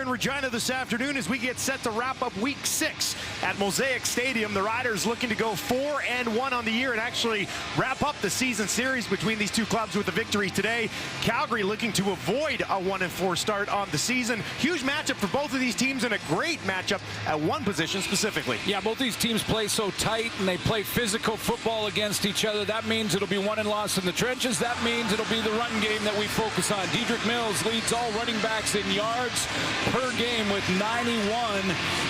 in Regina this afternoon as we get set to wrap up week 6 at Mosaic Stadium. The Riders looking to go 4-1 on the year and actually wrap up the season series between these two clubs with a victory today. Calgary looking to avoid a 1-4 start on the season. Huge matchup for both of these teams and a great matchup at one position specifically. Yeah, both these teams play so tight and they play physical football against each other. That means it'll be won and lost in the trenches. That means it'll be the run game that we focus on. Dedrick Mills leads all running backs in yards per game with 91.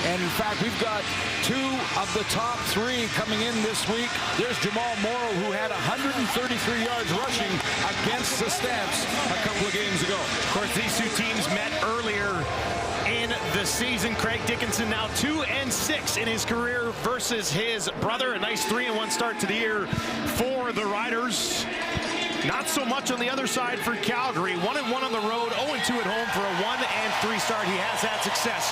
And in fact, we've got 2 of the top 3 coming in this week. There's Jamal Morrow, who had 133 yards rushing against the Stamps a couple of games ago. Of course, these two teams met earlier in the season. Craig Dickinson now 2-6 in his career versus his brother. A nice 3-1 start to the year for the Riders. Not so much on the other side for Calgary. 1-1 on the road, 0-2 at home for a 1-3 start. He has had success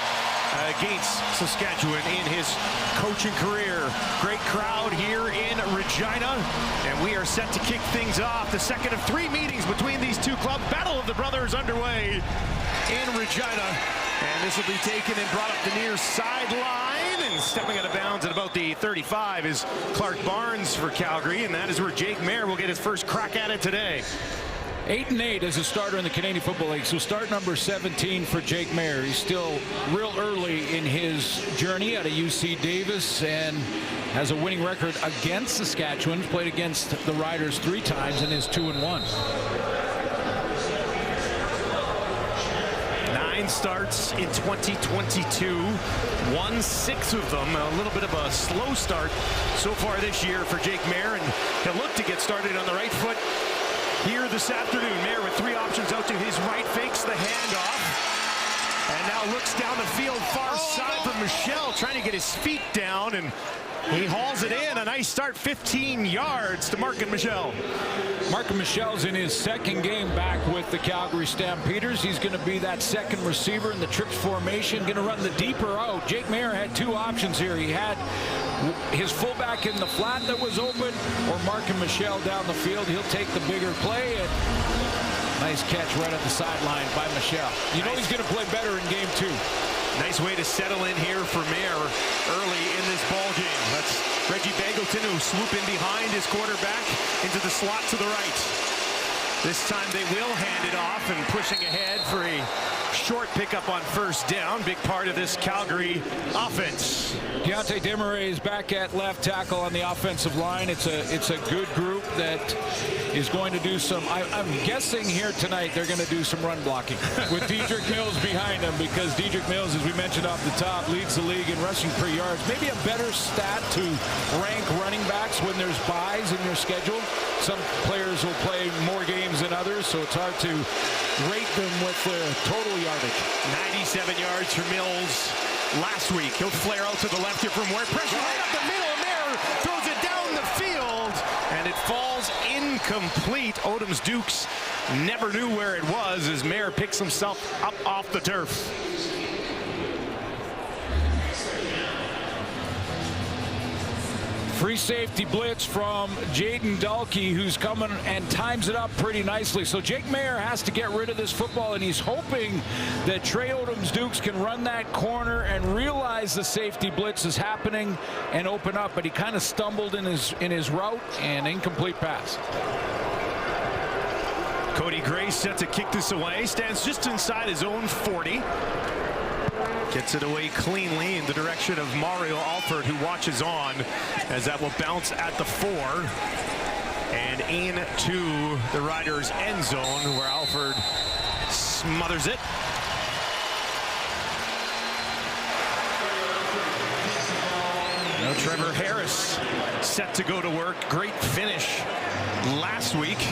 against Saskatchewan in his coaching career. Great crowd here in Regina, and we are set to kick things off. The second of 3 meetings between these two clubs. Battle of the Brothers underway in Regina, and this will be taken and brought up the near sideline. And stepping out of bounds at about the 35 is Clark Barnes for Calgary, and that is where Jake Mayer will get his first crack at it today. 8-8 as a starter in the Canadian Football League. So start number 17 for Jake Mayer. He's still real early in his journey out of UC Davis and has a winning record against Saskatchewan. Played against the Riders 3 times and is 2-1. 9 starts in 2022, won 6 of them. A little bit of a slow start so far this year for Jake Mayer, and he'll look to get started on the right foot here this afternoon. Mayer with 3 options out to his right, fakes the handoff, and now looks down the field far side for Michel, trying to get his feet down, and he hauls it in. A nice start, 15 yards to Mark and Michel. Mark Michel's in his second game back with the Calgary Stampeders. He's going to be that second receiver in the trips formation, going to run the deeper out. Jake Mayer had 2 options here. He had his fullback in the flat that was open, or Mark and Michel down the field. He'll take the bigger play, and nice catch right at the sideline by Michel. You know he's going to play better in game 2. Nice way to settle in here for Mayer early in this ball game. That's Reggie Bagleton, who swoop in behind his quarterback into the slot to the right. This time they will hand it off, and pushing ahead for a short pickup on first down. Big part of this Calgary offense. Deontay Desmarais is back at left tackle on the offensive line. It's a good group that is going to do some, I'm guessing here tonight they're going to do some run blocking with Dedrick Mills behind him, because Dedrick Mills, as we mentioned off the top, leads the league in rushing per yards. Maybe a better stat to rank running backs when there's buys in your schedule. Some players will play more games than others, so it's hard to rate them with the total yardage. 97 yards for Mills last week. He'll flare out to the left here from where pressure right up the middle. Mayer throws it down the field, and it falls incomplete. Odom's Dukes never knew where it was as Mayer picks himself up off the turf. Free safety blitz from Jaden Dalkey, who's coming and times it up pretty nicely. So Jake Mayer has to get rid of this football, and he's hoping that Trey Odom's Dukes can run that corner and realize the safety blitz is happening and open up. But he kind of stumbled in his route, and incomplete pass. Cody Gray set to kick this away. Stands just inside his own 40. Gets it away cleanly in the direction of Mario Alford, who watches on as that will bounce at the 4 and into the Riders' end zone, where Alford smothers it. Now Trevor Harris set to go to work. Great finish last week.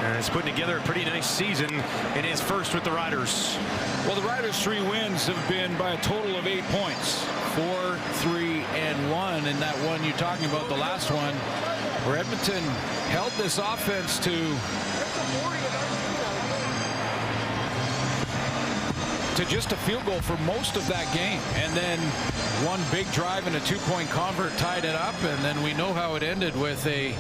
And he's putting together a pretty nice season in his first with the Riders. Well, the Riders' 3 wins have been by a total of 8 points. 4, 3, and 1. And that one you're talking about, the last one, where Edmonton held this offense to just a field goal for most of that game. And then one big drive and a 2-point convert tied it up. And then we know how it ended with a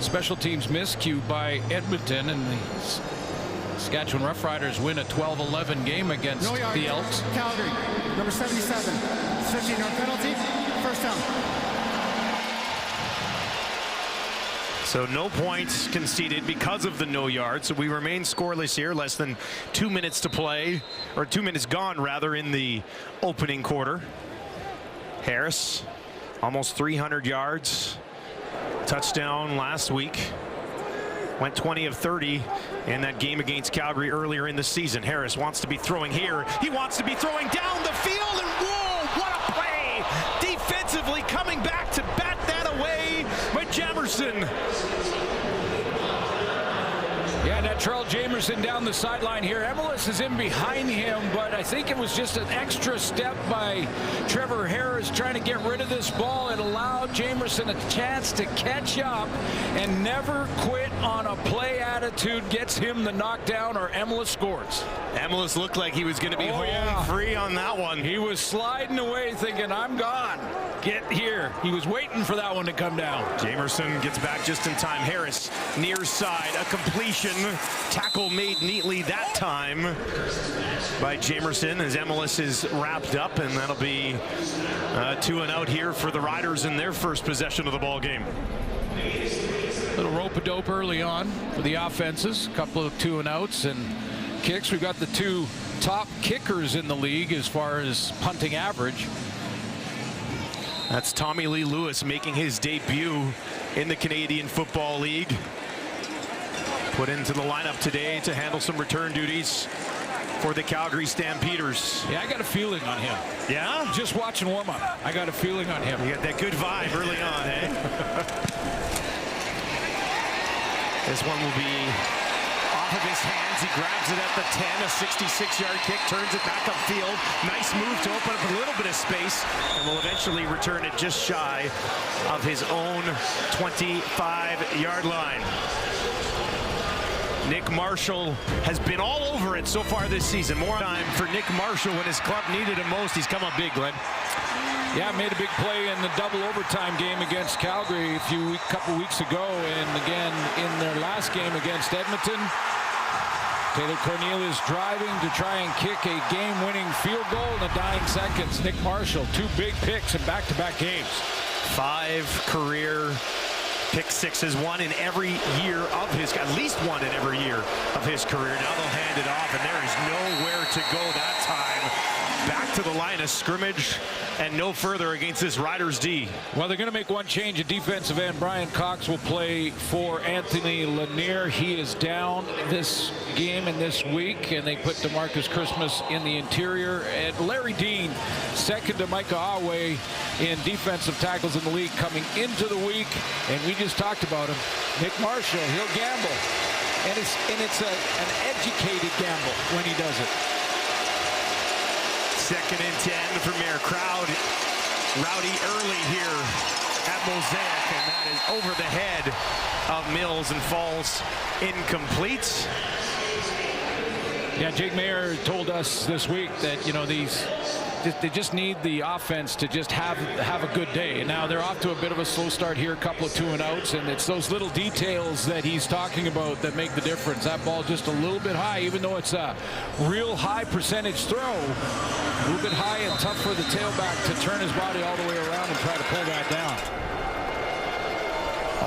special teams miscue by Edmonton, and the Saskatchewan Roughriders win a 12-11 game against the Elks. Calgary, number 77, 15-yard penalty, first down. So no points conceded because of the no yard. So we remain scoreless here. Less than 2 minutes to play, or 2 minutes gone rather, in the opening quarter. Harris, almost 300 yards. Touchdown last week. Went 20 of 30 in that game against Calgary earlier in the season. Harris wants to be throwing here. He wants to be throwing down the field, and whoa, what a play! Defensively coming back to bat that away by Jamerson. Yeah, that Charles Jamerson down the sideline here. Emelis is in behind him, but I think it was just an extra step by Trevor Harris trying to get rid of this ball. It allowed Jamerson a chance to catch up and never quit on a play attitude. Gets him the knockdown, or Emelis scores. Emelis looked like he was going to be home free on that one. He was sliding away thinking, I'm gone. Get here. He was waiting for that one to come down. Jamerson gets back just in time. Harris near side, a completion. Tackle made neatly that time by Jamerson as Emelis is wrapped up, and that'll be 2 and out here for the Riders in their first possession of the ball game. Little rope-a-dope early on for the offenses. A couple of 2 and outs and kicks. We've got the 2 top kickers in the league as far as punting average. That's Tommy Lee Lewis making his debut in the Canadian Football League. Put into the lineup today to handle some return duties for the Calgary Stampeders. Yeah, I got a feeling on him. Yeah? Just watching warm-up, I got a feeling on him. You got that good vibe early on, eh? This one will be off of his hands. He grabs it at the 10, a 66-yard kick, turns it back upfield. Nice move to open up a little bit of space, and will eventually return it just shy of his own 25-yard line. Nick Marshall has been all over it so far this season. More time for Nick Marshall when his club needed him most. He's come up big, Glenn. Yeah, made a big play in the double overtime game against Calgary a couple weeks ago, and again in their last game against Edmonton. Taylor Cornelius driving to try and kick a game-winning field goal in the dying seconds. Nick Marshall, 2 big picks in back-to-back games. 5 career pick sixes, one in every year of his, at least one in every year of his career. Now they'll hand it off, and there is nowhere to go that time. Back to the line of scrimmage and no further against this Riders D. Well, they're going to make one change at defensive end. Brian Cox will play for Anthony Lanier. He is down this game and this week, and they put DeMarcus Christmas in the interior. And Larry Dean, second to Micah Awe in defensive tackles in the league coming into the week. And we just talked about him. Nick Marshall, he'll gamble. And it's an educated gamble when he does it. 2nd and 10 for Mayor Crowd. Rowdy early here at Mosaic, and that is over the head of Mills and falls incomplete. Yeah, Jake Mayer told us this week that, you know, they just need the offense to just have a good day. And now they're off to a bit of a slow start here, a couple of 2 and outs, and it's those little details that he's talking about that make the difference. That ball just a little bit high, even though it's a real high percentage throw. A little bit high and tough for the tailback to turn his body all the way around and try to pull that down.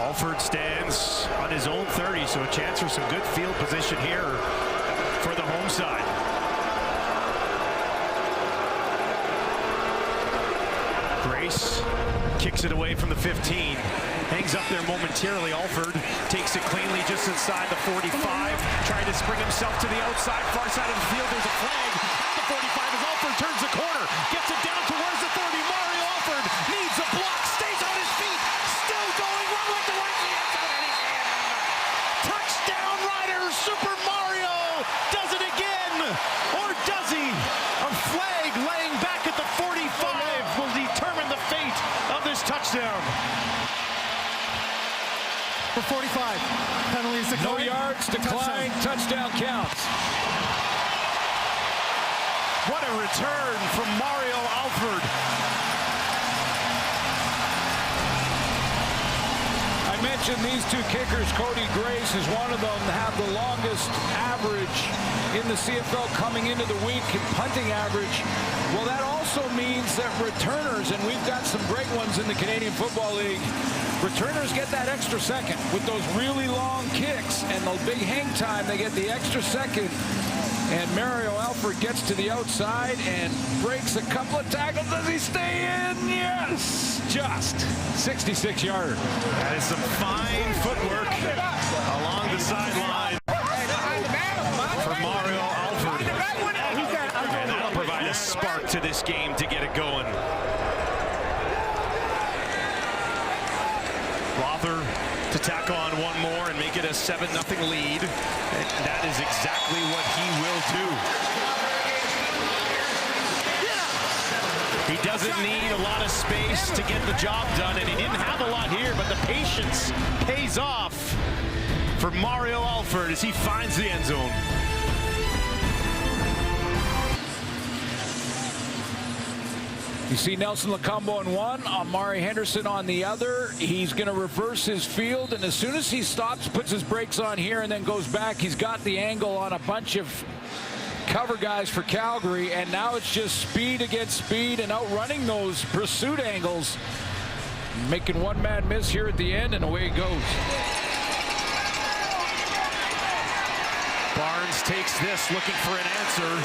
Alford stands on his own 30, so a chance for some good field position here for the home side. Grace kicks it away from the 15. Hangs up there momentarily. Alford takes it cleanly just inside the 45. Trying to spring himself to the outside, far side of the field. There's a flag at the 45 as Alford turns the corner. Gets it down towards the 30. Mario Alford needs a block. Stays on his feet. Still going. One with the right hand. And he's in. Touchdown Riders. Super Mario does it again. Or does he? A flag laying back at the 45 will determine the fate of this touchdown. For 45, penalties declined. No yards, decline, touchdown counts. What a return from Mario Alford. I mentioned these two kickers. Cody Grace is one of them to have the longest average in the CFL coming into the week in punting average. Well, that also means that returners, and we've got some great ones in the Canadian Football League, returners get that extra second with those really long kicks and the big hang time. They get the extra second. And Mario Alford gets to the outside and breaks a couple of tackles. Does he stay in? Yes! Just 66-yarder. That is some fine footwork along the sideline for Mario Alford. And that'll provide a spark to this game to get it going. Rother to tack on one more and make it a 7-0 lead. And that is exactly what he will do. He doesn't need a lot of space to get the job done, and he didn't have a lot here, but the patience pays off for Mario Alford as he finds the end zone. You see Nelson Lacombo on one, Amari Henderson on the other. He's going to reverse his field, and as soon as he stops, puts his brakes on here, and then goes back, he's got the angle on a bunch of cover guys for Calgary, and now it's just speed against speed and outrunning those pursuit angles. Making one man miss here at the end, and away it goes. Barnes takes this, looking for an answer.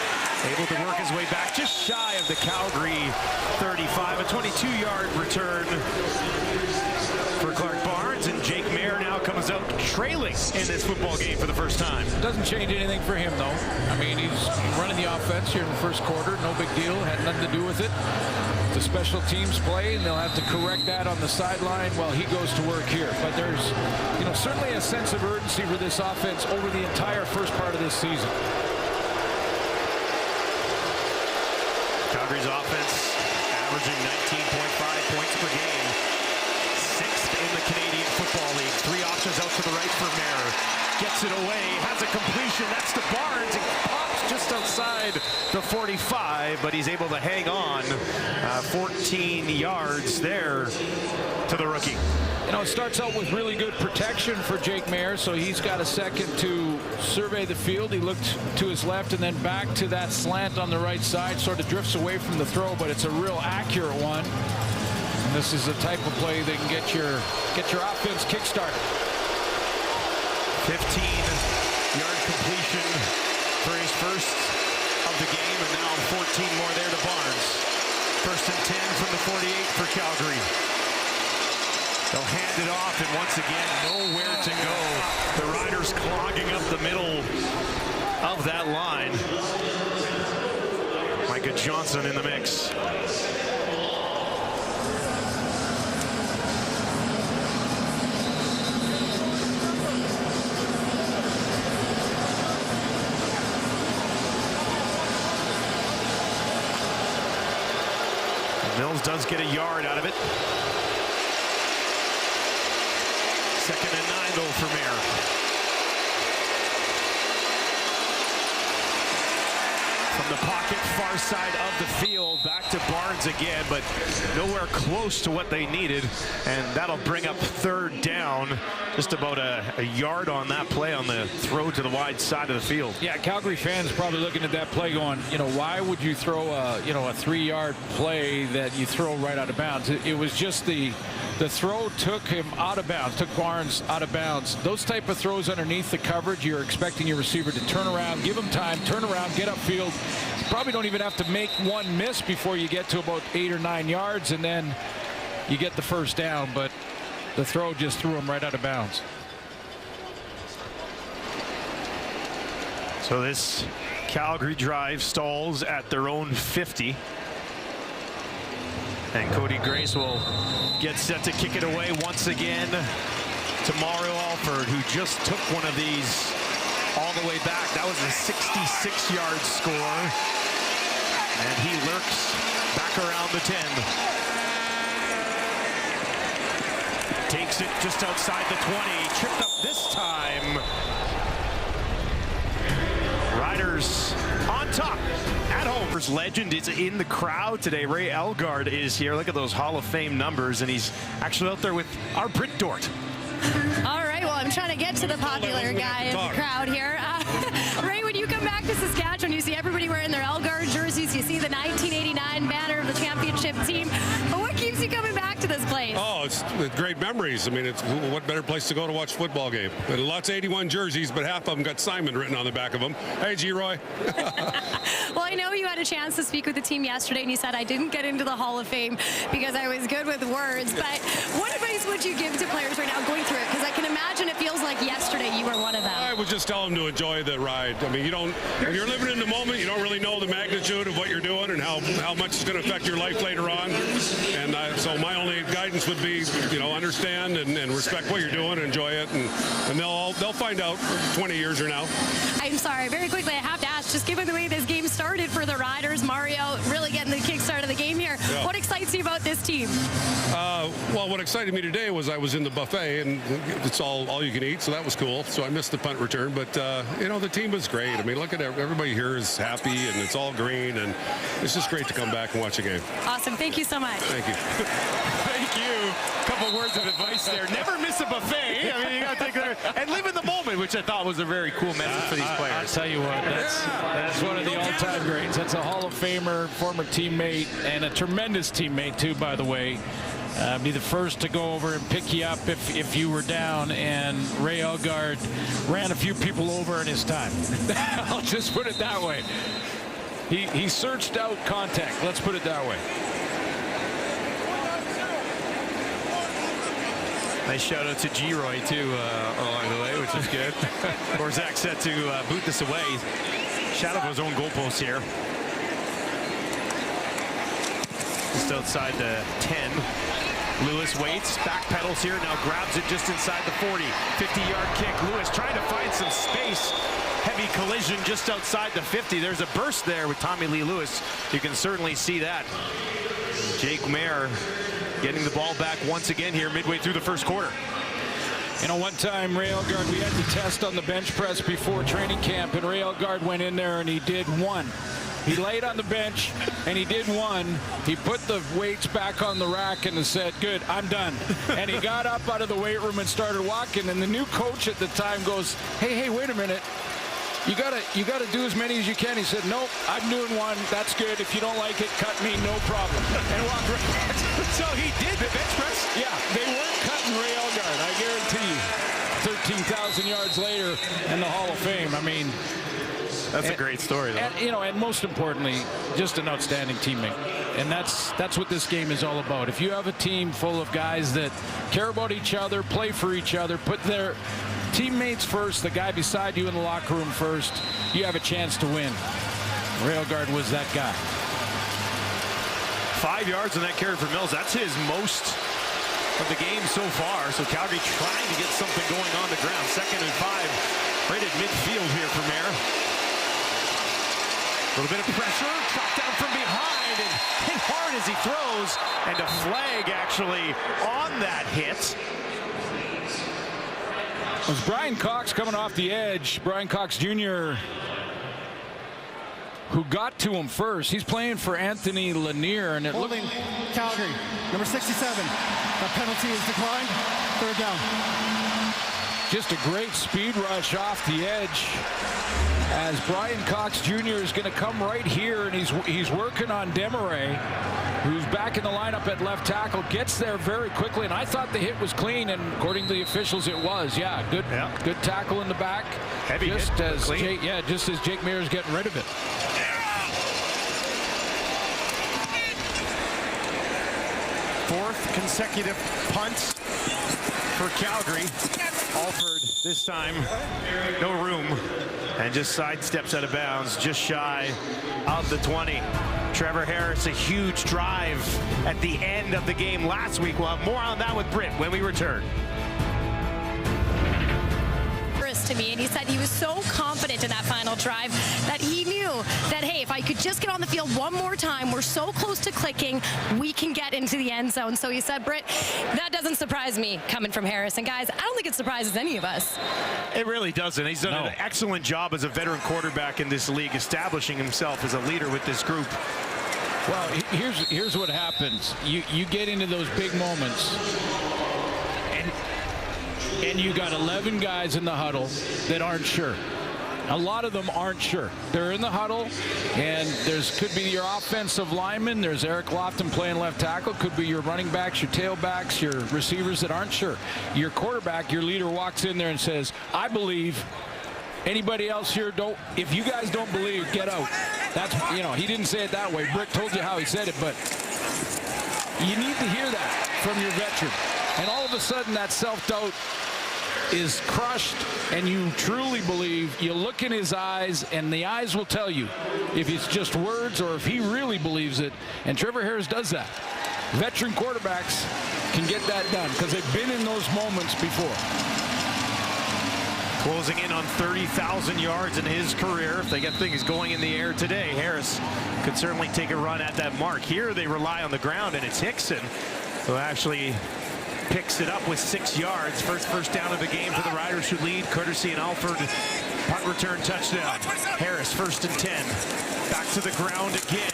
Able to work his way back just shy of the Calgary 35. A 22-yard return for Clark Barnes, and Jake Mayer now comes out trailing in this football game for the first time. Doesn't change anything for him, though. I mean, he's running the offense here in the first quarter. No big deal. Had nothing to do with it. The special teams play, and they'll have to correct that on the sideline while he goes to work here. But there's, certainly a sense of urgency for this offense over the entire first part of this season. Calgary's offense averaging 19.5 points per game. 6th in the Canadian Football League. 3 options out to the right for Mayer. Gets it away, has a completion. That's to Barnes. He pops just outside the 45, but he's able to hang on. 14 yards there to the rookie. It starts out with really good protection for Jake Mayer, so he's got a second to survey the field. He looked to his left and then back to that slant on the right side, sort of drifts away from the throw, but it's a real accurate one. And this is the type of play that can get your offense kickstarted. 15-yard completion for his first of the game, and now 14 more there to Barnes. 1st and 10 from the 48 for Calgary. They'll hand it off, and once again, nowhere to go. The Riders clogging up the middle of that line. Micah Johnson in the mix. Mills does get a yard out of it. 2nd and 9 though for Mayer. From the pocket, far side of the field, back to Barnes again, but nowhere close to what they needed, and that'll bring up 3rd down. Just about a yard on that play on the throw to the wide side of the field. Yeah, Calgary fans probably looking at that play going, why would you throw a 3-yard play that you throw right out of bounds? It was just the throw took him out of bounds, took Barnes out of bounds. Those type of throws underneath the coverage, you're expecting your receiver to turn around, give him time, turn around, get upfield. You probably don't even have to make one miss before you get to about 8 or 9 yards, and then you get the first down, but the throw just threw him right out of bounds. So this Calgary drive stalls at their own 50. And Cody Grace will get set to kick it away once again to Mario Alford, who just took one of these all the way back. That was a 66-yard score. And he lurks back around the 10. Takes it just outside the 20. Tripped up this time. Riders on top at home. Legend is in the crowd today. Ray Elgard is here. Look at those Hall of Fame numbers, and he's actually out there with our Brit Dort. All right, well, I'm trying to get to the popular guy in the crowd here. Ray, when you come back to Saskatchewan, you see everybody wearing their Elgard jerseys. You see the 1989 banner of the championship team. But what keeps you coming back to this place? Oh, it's great memories. I mean, it's what better place to go to watch a football game? And lots of 81 jerseys, but half of them got Simon written on the back of them. Hey, G-Roy. Well, I know you had a chance to speak with the team yesterday, and you said, I didn't get into the Hall of Fame because I was good with words. But what advice would you give to players right now going through it? Because I can imagine it feels like yesterday you were one of them. I would just tell them to enjoy the ride. I mean, when you're living in the moment, you don't really know the magnitude of what you're doing and how much it's going to affect your life later on. And so my only guidance would be, understand and respect what you're doing and enjoy it. And they'll find out 20 years from now. I'm sorry, very quickly, I have to ask, just given the way this game started for the Riders, Mario really getting the kickstart of the game here, what excites you about this team? Well, what excited me today was I was in the buffet, and it's all you can eat, so that was cool. So I missed the punt return, but, the team was great. I mean, look at everybody here is happy, and it's all green, and it's just great to come back and watch a game. Awesome. Thank you so much. Thank you. Thank you. A couple words of advice there. Never miss a buffet. I mean, you got to take there and live in the moment, which I thought was a very cool message for these players. I'll tell you what, that's one of the all-time greats. That's a Hall of Famer, former teammate, and a tremendous teammate, too, by the way. Be the first to go over and pick you up if you were down, and Ray Elgard ran a few people over in his time. I'll just put it that way. He searched out contact. Let's put it that way. Nice shout out to G-Roy, too, along the way, which is good. Borzak set to boot this away. Shadow of his own goalpost here. Just outside the 10. Lewis waits, backpedals here, now grabs it just inside the 40. 50-yard kick. Lewis trying to find some space. Heavy collision just outside the 50. There's a burst there with Tommy Lee Lewis. You can certainly see that. Jake Mayer getting the ball back once again here midway through the first quarter. One time Ray Elgard, we had to test on the bench press before training camp, and Ray Elgard went in there and he did one. He laid on the bench and he did one. He put the weights back on the rack and said, good, I'm done. And he got up out of the weight room and started walking, and the new coach at the time goes, hey, wait a minute. You gotta do as many as you can. He said, nope, I'm doing one. That's good. If you don't like it, cut me, no problem. And walked right. So he did the bench press? Yeah, they weren't cutting Ray Elgard, I guarantee you. 13,000 yards later in the Hall of Fame. I mean, that's a great story, though. And most importantly, just an outstanding teammate. And that's what this game is all about. If you have a team full of guys that care about each other, play for each other, put their teammates first, the guy beside you in the locker room first, you have a chance to win. Ray Elgard was that guy. 5 yards on that carry for Mills. That's his most of the game so far. So Calgary trying to get something going on the ground. 2nd and 5 right at midfield here for Mayer. A little bit of pressure, shot down from behind, and hit hard as he throws, and a flag actually on that hit. It was Brian Cox coming off the edge. Brian Cox Jr., who got to him first. He's playing for Anthony Lanier, and it holding Calgary, number 67. That penalty is declined. 3rd down. Just a great speed rush off the edge, as Brian Cox Jr. is going to come right here, and he's working on Desmarais, who's back in the lineup at left tackle. Gets there very quickly, and I thought the hit was clean, and according to the officials, it was. Yeah, good tackle in the back. Heavy just hit, as clean. just as Jake Mayer is getting rid of it. Fourth consecutive punt for Calgary. Alford this time, no room, and just sidesteps out of bounds, just shy of the 20. Trevor Harris, a huge drive at the end of the game last week. We'll have more on that with Britt when we return. To me, and he said he was so confident in that final drive that he knew that, hey, if I could just get on the field one more time, we're so close to clicking, we can get into the end zone. So he said, Britt, that doesn't surprise me coming from Harris. And guys, I don't think it surprises any of us. It really doesn't. He's done an excellent job as a veteran quarterback in this league, establishing himself as a leader with this group. Well, here's what happens. You get into those big moments, and and you got 11 guys in the huddle that aren't sure. A lot of them aren't sure. They're in the huddle, and could be your offensive lineman. There's Eric Lofton playing left tackle. Could be your running backs, your tailbacks, your receivers that aren't sure. Your quarterback, your leader, walks in there and says, I believe. Anybody else here don't? If you guys don't believe, get out. That's, he didn't say it that way. Brick told you how he said it, but you need to hear that from your veteran. And all of a sudden, that self-doubt is crushed, and you truly believe. You look in his eyes, and the eyes will tell you if it's just words or if he really believes it. And Trevor Harris does that. Veteran quarterbacks can get that done because they've been in those moments before. Closing in on 30,000 yards in his career. If they get things going in the air today, Harris could certainly take a run at that mark. Here they rely on the ground, and it's Hickson who actually picks it up with 6 yards. First down of the game for the Riders, who lead courtesy an Alford punt return touchdown. Harris 1st and 10. Back to the ground again.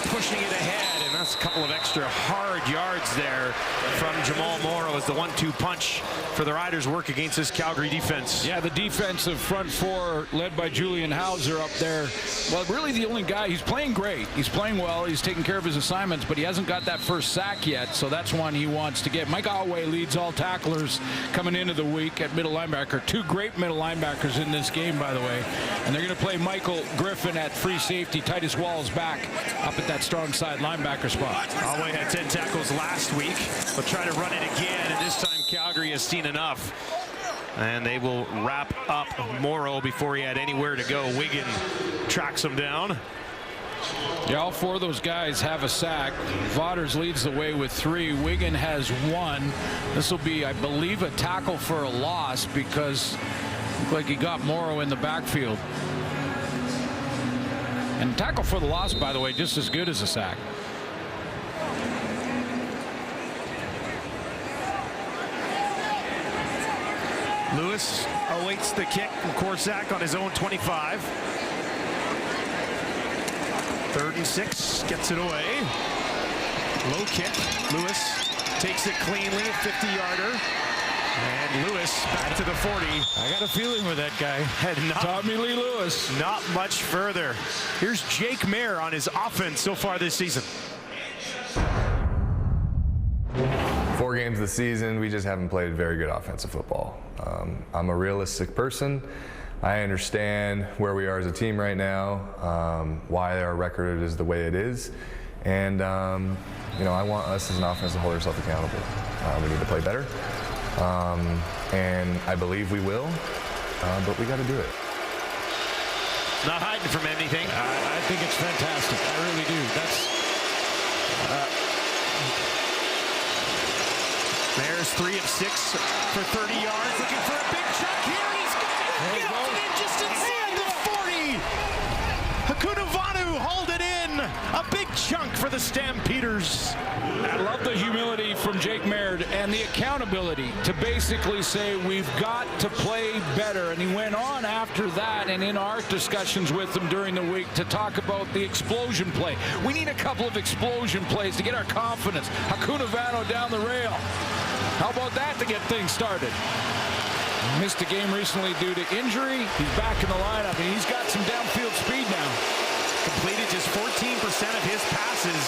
Pushing it ahead, and that's a couple of extra hard yards there from Jamal Morrow as the 1-2 punch for the Riders work against this Calgary defense. Yeah, the defensive front four led by Julian Hauser up there. Well, really the only guy, he's playing great. He's playing well. He's taking care of his assignments, but he hasn't got that first sack yet, so that's one he wants to get. Mike Alway leads all tacklers coming into the week at middle linebacker. 2 great middle linebackers in this game, by the way. And they're going to play Michael Griffin at free safety. Titus Wall's back up at that strong side linebacker spot. Alway had 10 tackles last week. They'll try to run it again, and this time Calgary has seen enough. And they will wrap up Morrow before he had anywhere to go. Wigan tracks him down. Yeah, all 4 of those guys have a sack. Vaughters leads the way with 3. Wigan has 1. This will be, I believe, a tackle for a loss because it looked like he got Morrow in the backfield. And tackle for the loss, by the way, just as good as a sack. Lewis awaits the kick from Corsack on his own 25. 3rd and 6, gets it away. Low kick. Lewis takes it cleanly, 50-yarder. And Lewis back to the 40. I got a feeling with that guy. Tommy Lee Lewis. Not much further. Here's Jake Mayer on his offense so far this season. 4 games this season, we just haven't played very good offensive football. I'm a realistic person. I understand where we are as a team right now, why our record is the way it is, and I want us as an offense to hold ourselves accountable. We need to play better, and I believe we will, but we got to do it. Not hiding from anything. I think it's fantastic. I really do. There's 3 of 6 for 30 yards. Looking for a big chunk here. He's got it. Gets it in just inside the 40. Hakuna Vanu hauled it in. A big chunk for the Stampeders. I love the humility from Jake Mayer and the accountability to basically say we've got to play better. And he went on after that and in our discussions with him during the week to talk about the explosion play. We need a couple of explosion plays to get our confidence. Hakuna Vanu down the rail. How about that to get things started? Missed a game recently due to injury. He's back in the lineup, and he's got some downfield speed now. Completed just 14% of his passes.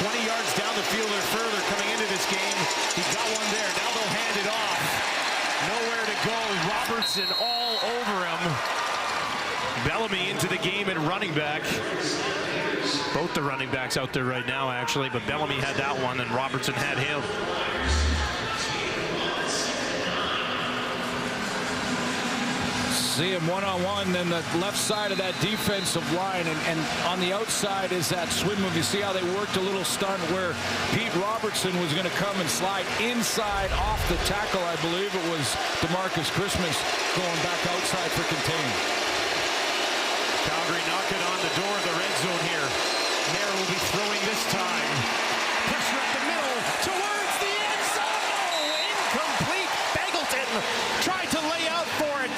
20 yards down the field or further coming into this game. He got one there. Now they'll hand it off. Nowhere to go. Robertson all over him. Bellamy into the game at running back. Both the running backs out there right now, actually, but Bellamy had that one, and Robertson had him. See him one-on-one, then the left side of that defensive line, and on the outside is that swim move. You see how they worked a little stunt where Pete Robertson was going to come and slide inside off the tackle. I believe it was DeMarcus Christmas going back outside for containment. Calgary knocking on the door of the red zone here. Mayer will be throwing this time. Pressure at the middle towards the end zone. Oh, incomplete. Bagleton tried to lay out for it.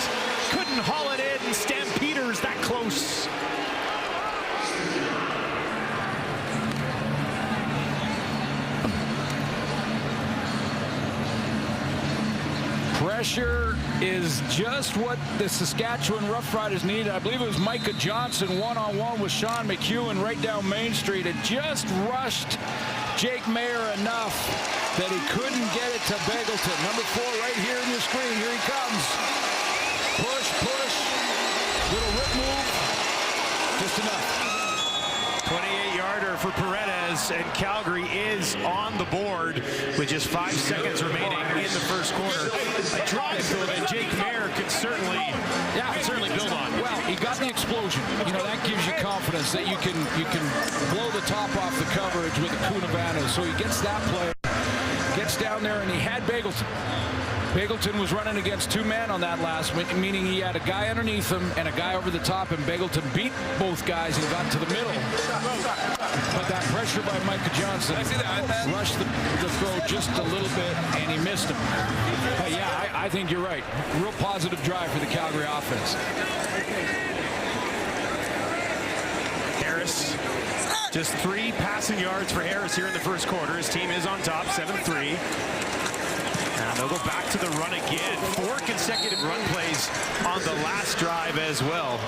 Couldn't haul it in. Stampeders that close. pressure is just what the Saskatchewan Roughriders needed. I believe it was Micah Johnson one-on-one with Sean McEwen right down Main Street. It just rushed Jake Mayer enough that he couldn't get it to Begelton. Number 4 right here in your screen. Here he comes. Push, push. Little rip move. Just enough. 28-yarder for Paredes, and Calgary is on the board with just 5 seconds remaining in the first quarter. A drive, though, that Jake Mayer could certainly build on. Well, he got the explosion. You know, that gives you confidence that you can blow the top off the coverage with the Cunavano. So he gets that play, gets down there, and he had Begelton. Begelton was running against 2 men on that last, meaning he had a guy underneath him and a guy over the top, and Begelton beat both guys and got to the middle. But that pressure by Micah Johnson rushed the throw just a little bit, and he missed him. But yeah, I think you're right. Real positive drive for the Calgary offense. Harris, just 3 passing yards for Harris here in the first quarter. His team is on top, 7-3. And they'll go back to the run again. 4 consecutive run plays on the last drive as well.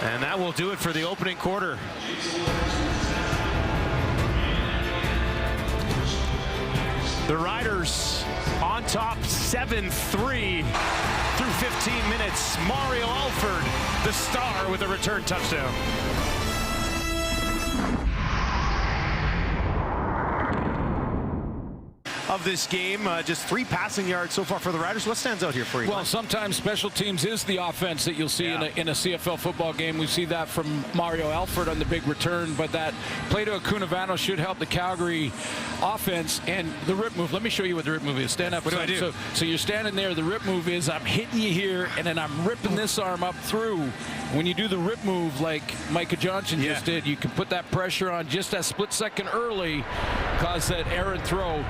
And that will do it for the opening quarter. The Riders on top 7-3 through 15 minutes. Mario Alford, the star, with a return touchdown. Of this game, just 3 passing yards so far for the Riders. What stands out here for you? Well, sometimes special teams is the offense that you'll see in a CFL football game. We see that from Mario Alford on the big return, but that play to Cunavano should help the Calgary offense. And the rip move, let me show you what the rip move is. Stand up. What do I do? So you're standing there. The rip move is I'm hitting you here, and then I'm ripping this arm up through. When you do the rip move like Micah Johnson just did, you can put that pressure on just a split second early, cause that errant throw.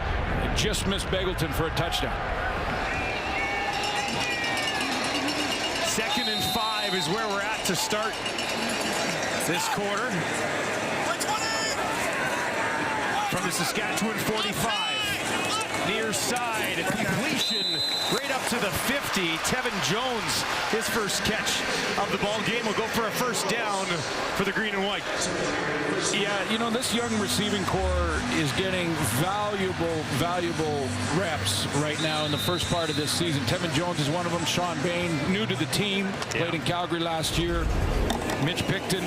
Just missed Begelton for a touchdown. 2nd and 5 is where we're at to start this quarter. From the Saskatchewan 45. Near side, a completion right up to the 50. Tevin Jones, his first catch of the ball game, will go for a first down for the green and white. Yeah, you know, this young receiving core is getting valuable reps right now in the first part of this season. Tevin Jones is one of them. Sean Bain, new to the team, played in Calgary last year. Mitch Picton,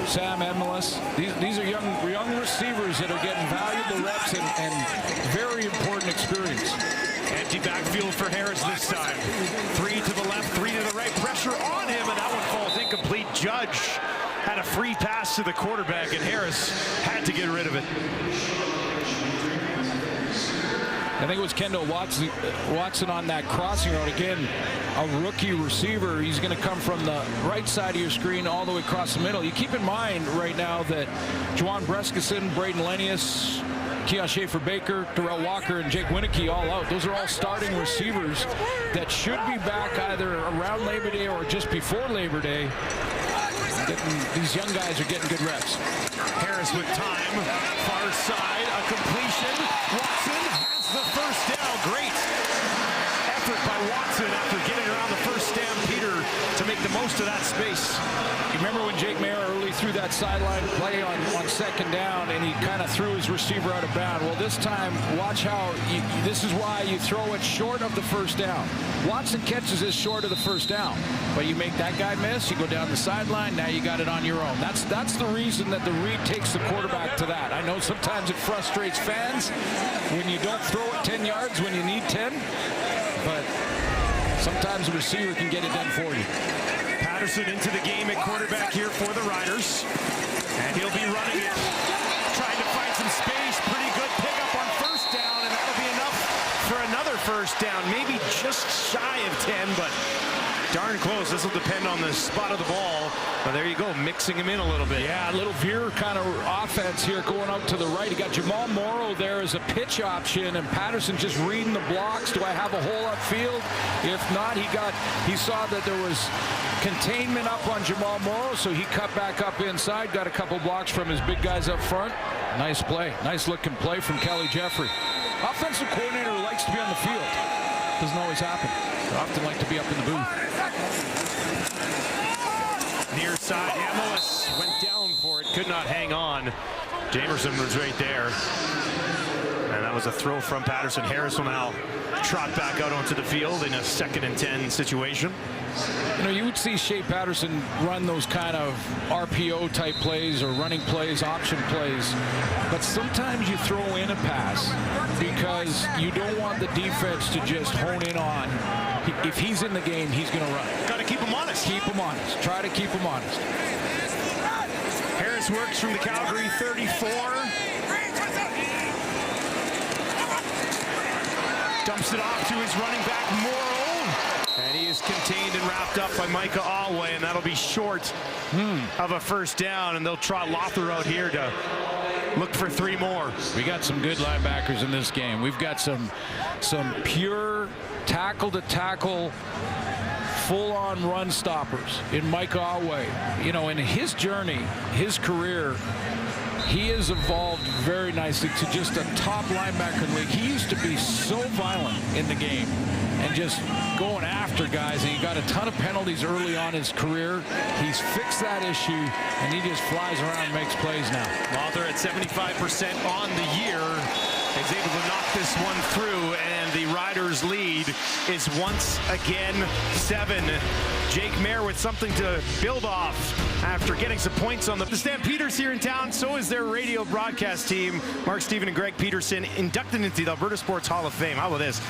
Sam Edmelis. These are young receivers that are getting valuable reps and very important experience. Empty backfield for Harris this time. 3 to the left, 3 to the right. Pressure on him, and that one falls incomplete. Judge had a free pass to the quarterback, and Harris had to get rid of it. I think it was Kendall Watson on that crossing route. Again, a rookie receiver. He's going to come from the right side of your screen all the way across the middle. You keep in mind right now that Juwan Breskeson, Braden Lenius, Keon Schaefer-Baker, Darrell Walker, and Jake Winicky all out. Those are all starting receivers that should be back either around Labor Day or just before Labor Day. These young guys are getting good reps. Harris with time. Far side, a completion. Watson has the first down. Great effort by Watson after getting around the first Stampeder to make the most of that space. You remember when Jake Mayer early threw that sideline play on 2nd down and he kind of threw his receiver out of bounds? Well, this time, watch how, this is why you throw it short of the first down. Watson catches it short of the first down, but you make that guy miss, you go down the sideline, now you got it on your own. That's the reason that the read takes the quarterback to that. I know sometimes it frustrates fans when you don't throw it 10 yards when you need 10, but sometimes the receiver can get it done for you. Patterson into the game at quarterback here for the Riders. And he'll be running it. Trying to find some space. Pretty good pickup on first down, and that'll be enough for another first down. Maybe just shy of 10, but darn close. This will depend on the spot of the ball. But there you go, mixing him in a little bit. Yeah, a little veer kind of offense here going out to the right. You got Jamal Morrow there as a pitch option, and Patterson just reading the blocks. Do I have a hole upfield? If not, he saw that there was containment up on Jamal Morrow, so he cut back up inside, got a couple blocks from his big guys up front. Nice play. Nice looking play from Kelly Jeffrey. Offensive coordinator likes to be on the field. Doesn't always happen. I often like to be up in the booth. Near side, Amos went down for it, could not hang on. Jamerson was right there. And that was a throw from Patterson. Harris will now trot back out onto the field in a 2nd and 10 situation. You know, you would see Shea Patterson run those kind of RPO type plays or running plays, option plays, but sometimes you throw in a pass because you don't want the defense to just hone in on. If he's in the game, he's going to run. Got to keep him honest. Keep him honest. Try to keep him honest. Harris works from the Calgary 34. Dumps it off to his running back, Morrow. And he is contained and wrapped up by Micah Alway, and that'll be short of a first down. And they'll trot Lothar out here to look for 3 more. We got some good linebackers in this game. We've got some pure tackle-to-tackle, full-on run stoppers in Micah Alway. You know, in his journey, his career, he has evolved very nicely to just a top linebacker in the league. He used to be so violent in the game and just going after guys, and he got a ton of penalties early on in his career. He's fixed that issue, and he just flies around and makes plays now. Lothar at 75% on the year is able to knock this one through, and the Riders' lead is once again 7. Jake Mayer with something to build off after getting some points on the Stampeders here in town. So is their radio broadcast team. Mark Stephen and Greg Peterson inducted into the Alberta Sports Hall of Fame. How about this?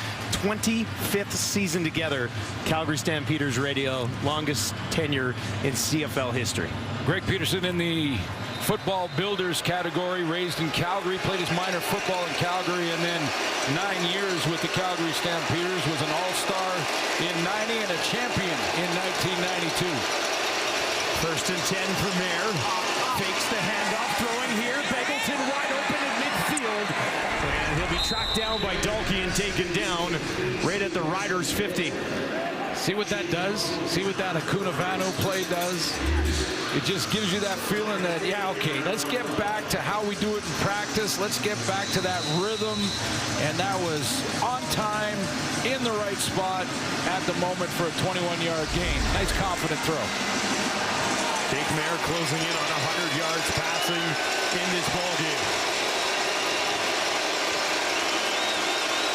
25th season together. Calgary Stampeders radio, longest tenure in CFL history. Greg Peterson in the football builders category, raised in Calgary, played his minor football in Calgary, and then 9 years with the Calgary Stampeders, was an all-star in '90 and a champion in 1992. 1st and 10 for Mayer. Fakes the handoff, throwing here. Beggleton wide open in midfield. And he'll be tracked down by Dalkey and taken down right at the Riders' 50. See what that does? See what that Acunavano play does? It just gives you that feeling that, yeah, okay, let's get back to how we do it in practice. Let's get back to that rhythm. And that was on time, in the right spot, at the moment for a 21-yard gain. Nice confident throw. Jake Mayer closing in on 100 yards passing in this ballgame.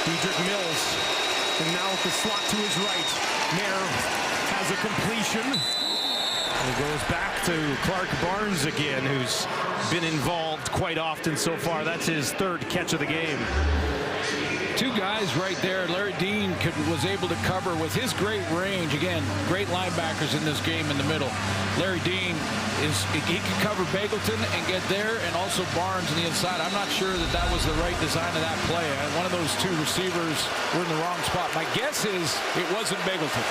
Dedrick Mills, and now with the slot to his right. Mayer has a completion. He goes back to Clark Barnes again, who's been involved quite often so far. That's his 3rd catch of the game. 2 guys right there. Larry Dean was able to cover with his great range. Again, great linebackers in this game in the middle. Larry Dean, he can cover Beggleton and get there, and also Barnes on the inside. I'm not sure that that was the right design of that play. One of those 2 receivers were in the wrong spot. My guess is it wasn't Beggleton.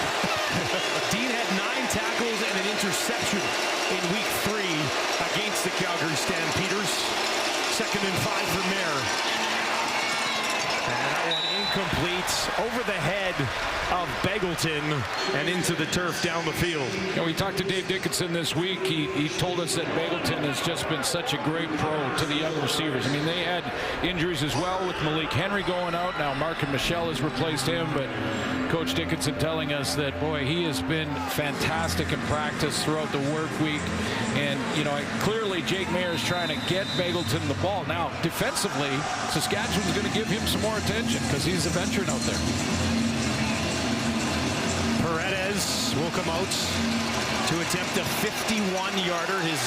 Dean had 9 tackles and an interception in week 3 against the Calgary Stampeders. 2nd and 5 for Mayer. And that one incomplete over the head of Beggleton and into the turf down the field. You know, we talked to Dave Dickinson this week. He told us that Beggleton has just been such a great pro to the young receivers. I mean, they had injuries as well with Malik Henry going out. Now Mark and Michelle has replaced him, but Coach Dickinson telling us that, boy, he has been fantastic in practice throughout the work week. And, you know, clearly Jake Mayer is trying to get Beggleton the ball. Now, defensively, Saskatchewan's going to give him some more attention because he's a veteran out there. Paredes will come out to attempt a 51-yarder. His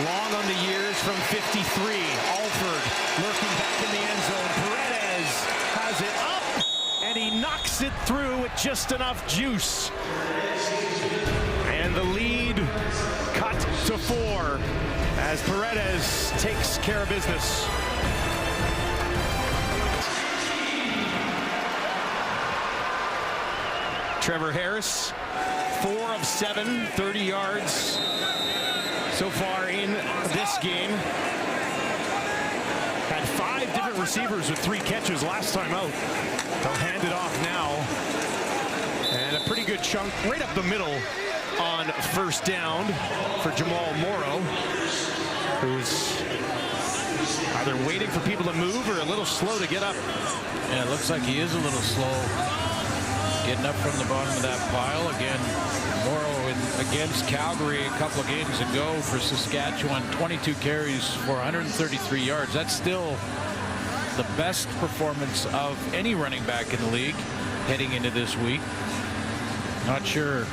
long on the years from 53. Alford lurking back in the end zone. Paredes has it up, and he knocks it through with just enough juice. And the lead cut to 4 as Paredes takes care of business. Trevor Harris, 4 of 7, 30 yards so far in this game. Had 5 different receivers with 3 catches last time out. They'll hand it off now. And a pretty good chunk right up the middle on 1st down for Jamal Morrow, who's either waiting for people to move or a little slow to get up. Yeah, it looks like he is a little slow. Getting up from the bottom of that pile. Again, Morrow against Calgary a couple of games ago for Saskatchewan. 22 carries for 133 yards. That's still the best performance of any running back in the league heading into this week. Not sure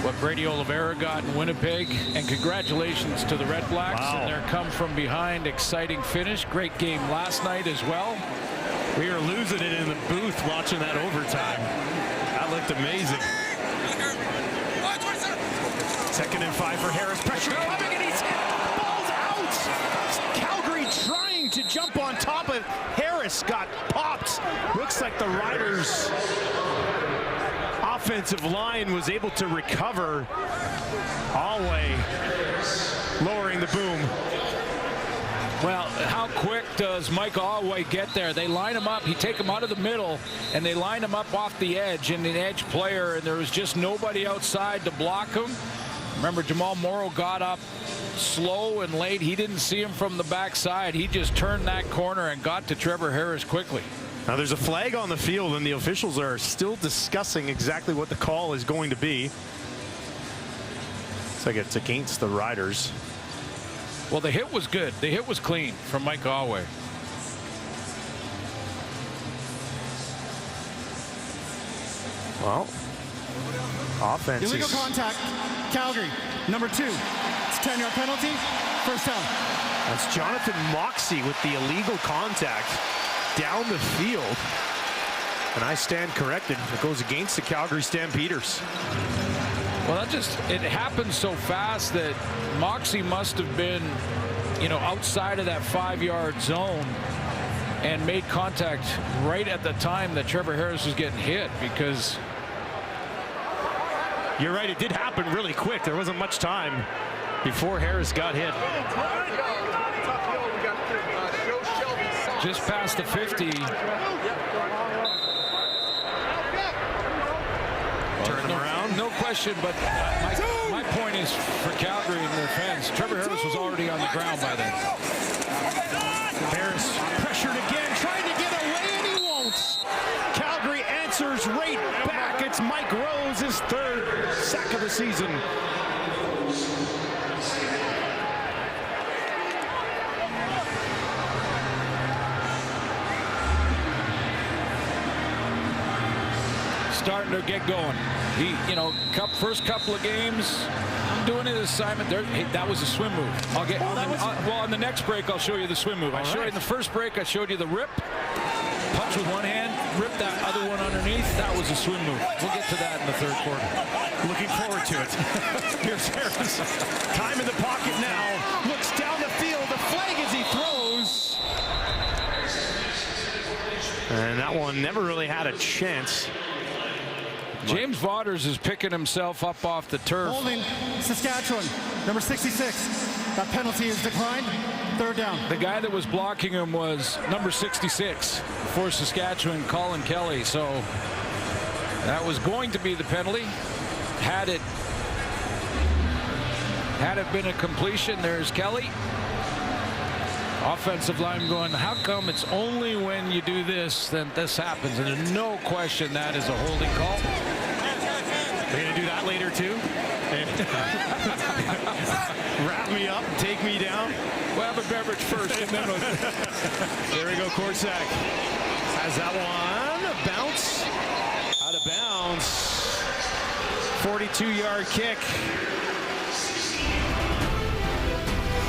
what Brady Oliveira got in Winnipeg, and congratulations to the Red Blacks and their come from behind exciting finish. Great game last night as well. We were losing it in the booth watching that overtime. That looked amazing. 2nd and 5 for Harris. Pressure coming, and he's hit. Ball's out. Calgary trying to jump on top of Harris. Got popped. Looks like the Riders' offensive line was able to recover. Alway lowering the boom. Well, how quick does Mike Alway get there? They line him up. He take him out of the middle, and they line him up off the edge, and an edge player, and there was just nobody outside to block him. Remember, Jamal Morrow got up slow and late. He didn't see him from the backside. He just turned that corner and got to Trevor Harris quickly. Now there's a flag on the field, and the officials are still discussing exactly what the call is going to be. Looks like it's against the Riders. Well, the hit was good. The hit was clean from Mike Alway. Well, offense illegal contact. Calgary, number 2. It's a 10-yard penalty. First down. That's Jonathan Moxey with the illegal contact down the field. And I stand corrected. It goes against the Calgary Stampeders. Well, it happened so fast that Moxey must have been, outside of that 5-yard zone and made contact right at the time that Trevor Harris was getting hit, because you're right, it did happen really quick. There wasn't much time before Harris got hit. Just past the 50. Turn him around. No question, but my point is for Calgary and their fans, Trevor Harris was already on the ground by then. Harris pressured again, trying to get away, and he won't. Calgary answers right back. It's Mike Rose, his 3rd sack of the season. Starting to get going. He, first couple of games, doing his assignment. That was a swim move. I'll get. Well, on the next break, I'll show you the swim move. I showed you in the first break. I showed you the rip, punch with one hand, rip that other one underneath. That was a swim move. We'll get to that in the 3rd quarter. Looking forward to it. Here's Harris. Time in the pocket now. Looks down the field. The flag as he throws. And that one never really had a chance. James Vaughters is picking himself up off the turf. Holding Saskatchewan, number 66. That penalty is declined. 3rd down. The guy that was blocking him was number 66 for Saskatchewan, Colin Kelly. So that was going to be the penalty. Had it been a completion, there's Kelly. Offensive line going, how come it's only when you do this that this happens? And there's no question that is a holding call. They're going to do that later too. Wrap me up, take me down. We'll have a beverage first, and then there we go. Korsak has that one. Bounce out of bounds. 42-yard kick.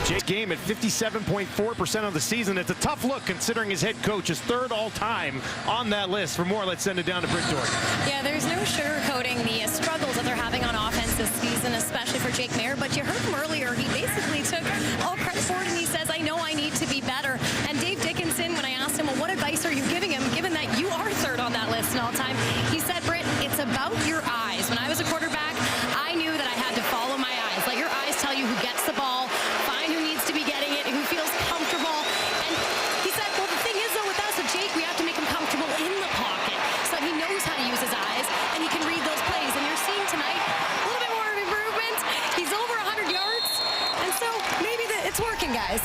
Jake's game at 57.4% of the season. It's a tough look considering his head coach is 3rd all-time on that list. For more, let's send it down to Britt Dork. Yeah, there's no sugarcoating the struggles that they're having on offense this season, especially for Jake Maier. But you heard him earlier. He basically took all credit for it, and he says, I know I need to be better. And Dave Dickinson, when I asked him, well, what advice are you giving him, given that you are 3rd on that list in all time? He said, Britt, it's about your eyes. When I was a quarterback, I knew that I had to follow my eyes. Let your eyes tell you who gets the ball, find who needs to be getting it, who feels comfortable. And he said, well, the thing is, though, with us, with Jake, we have to make him comfortable in the pocket so that he knows how to use his eyes and he can read those plays. And you're seeing tonight a little bit more of improvement. He's over 100 yards. And so maybe it's one guys.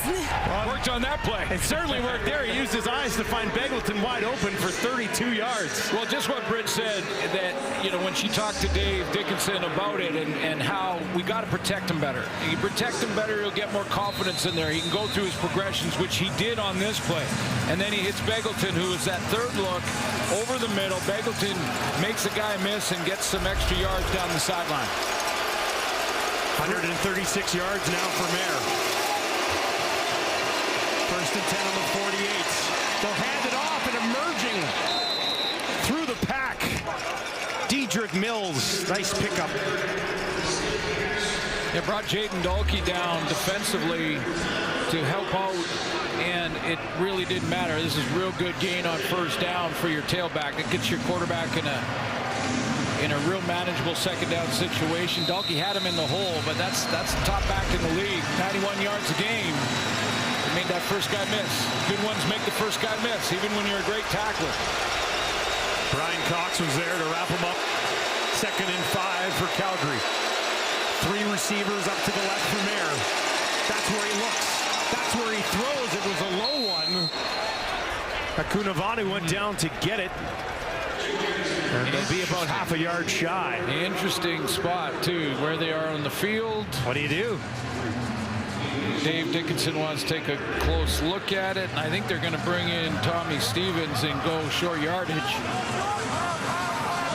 Worked on that play. It certainly worked there. He used his eyes to find Beggleton wide open for 32 yards. Well, just what Britt said, that, you know, when she talked to Dave Dickinson about it and how we got to protect him better. You protect him better, he'll get more confidence in there. He can go through his progressions, which he did on this play. And then he hits Beggleton, who is that third look over the middle. Beggleton makes the guy miss and gets some extra yards down the sideline. 136 yards now for Mayer. First and 10 on the 48. They'll hand it off, and emerging through the pack, Dedrick Mills. Nice pickup. It brought Jaden Dalkey down defensively to help out, and it really didn't matter. This is real good gain on first down for your tailback. It gets your quarterback in a real manageable second down situation. Dalkey had him in the hole, but that's the top back in the league. 91 yards a game. It made that first guy miss. Good ones make the first guy miss, even when you're a great tackler. Brian Cox was there to wrap him up. 2nd and 5 for Calgary. 3 receivers up to the left for Mayer. That's where he looks. That's where he throws. It was a low one. Akunavani went down to get it. And they'll be about half a yard shy. Interesting spot, too, where they are on the field. What do you do? Dave Dickinson wants to take a close look at it, and I think they're going to bring in Tommy Stevens and go short yardage.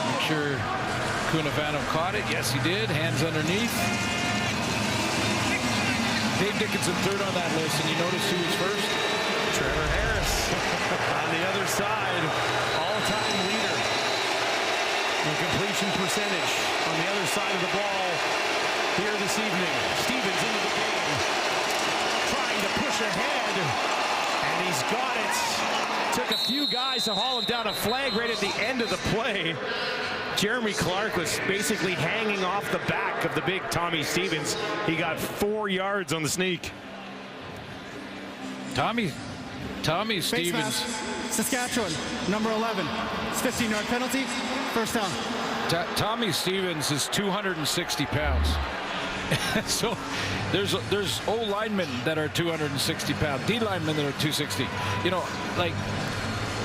Make sure Cunavano caught it. Yes, he did. Hands underneath. Dave Dickinson third on that list, and you notice who was first? Trevor Harris on the other side. All-time leader in completion percentage on the other side of the ball here this evening. Stevens into the game, trying to push ahead, and he's got it. Took a few guys to haul him down. A flag right at the end of the play. Jeremy Clark was basically hanging off the back of the big Tommy Stevens. He got 4 yards on the sneak. Tommy Stevens. Pass, Saskatchewan, number 11. It's 15-yard penalty, first down. Tommy Stevens is 260 pounds. So there's O linemen that are 260 pounds, D linemen that are 260. You know, like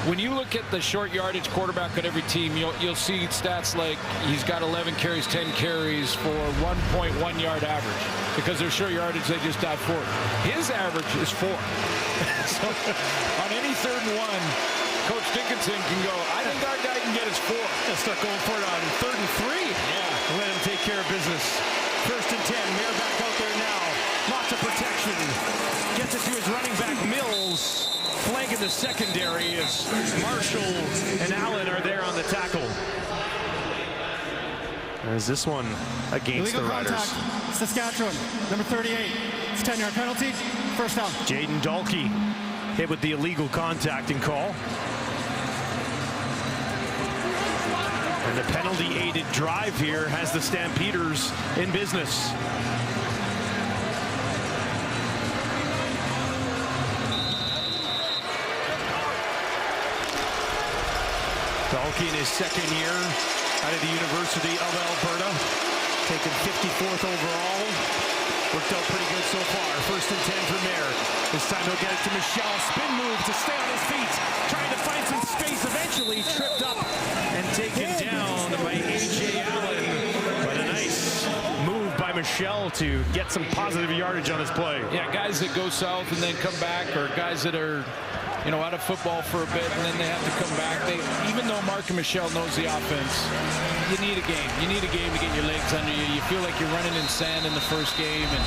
when you look at the short yardage quarterback on every team, you'll see stats like he's got 11 carries, 10 carries for 1.1 yard average. Because their short yardage, they just dive forward. His average is 4. So on any 3rd and 1, Coach Dickinson can go, I think our guy can get his 4. He'll start going for it on 3rd and 3. Yeah. Let him take care of business. 1st and 10. Mayer back out there now. Lots of protection. Gets it to his running back, Mills. Flanking the secondary as Marshall and Allen are there on the tackle. As this one against Illegal the Riders. Contact, Saskatchewan, number 38. It's a 10-yard penalty, first down. Jaden Dalkey hit with the illegal contacting call. And the penalty-aided drive here has the Stampeders in business. Dalkey in his 2nd year out of the University of Alberta, taken 54th overall. Worked out pretty good so far. 1st and 10 for Mayer. This time he'll get it to Michelle. Spin move to stay on his feet. Trying to find some space. Eventually tripped up and taken down by A.J. Allen. But a nice move by Michelle to get some positive yardage on his play. Yeah, guys that go south and then come back, or guys that are, you know, out of football for a bit and then they have to come back. Even though Mark and Michelle knows the offense, you need a game. You need a game to get your legs under you. You feel like you're running in sand in the first game, and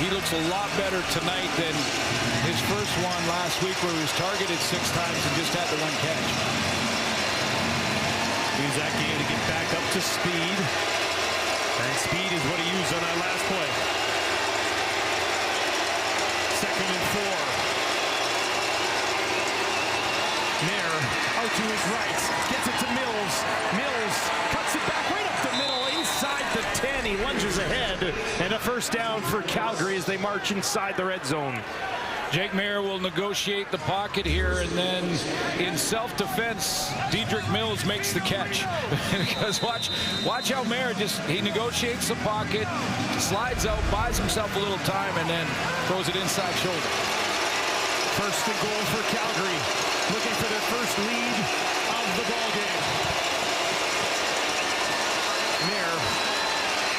he looks a lot better tonight than his first one last week where he was targeted 6 times and just had the 1 catch. Use that game to get back up to speed. And speed is what he used on that last play. 2nd and 4. Mayer out to his right, gets it to Mills. Mills cuts it back right up the middle, inside the 10. He lunges ahead, and a first down for Calgary as they march inside the red zone. Jake Maier will negotiate the pocket here, and then in self-defense, Dedrick Mills makes the catch. Because watch how Maier he negotiates the pocket, slides out, buys himself a little time, and then throws it inside shoulder. First and goal for Calgary, looking for their first lead of the ball game. Maier,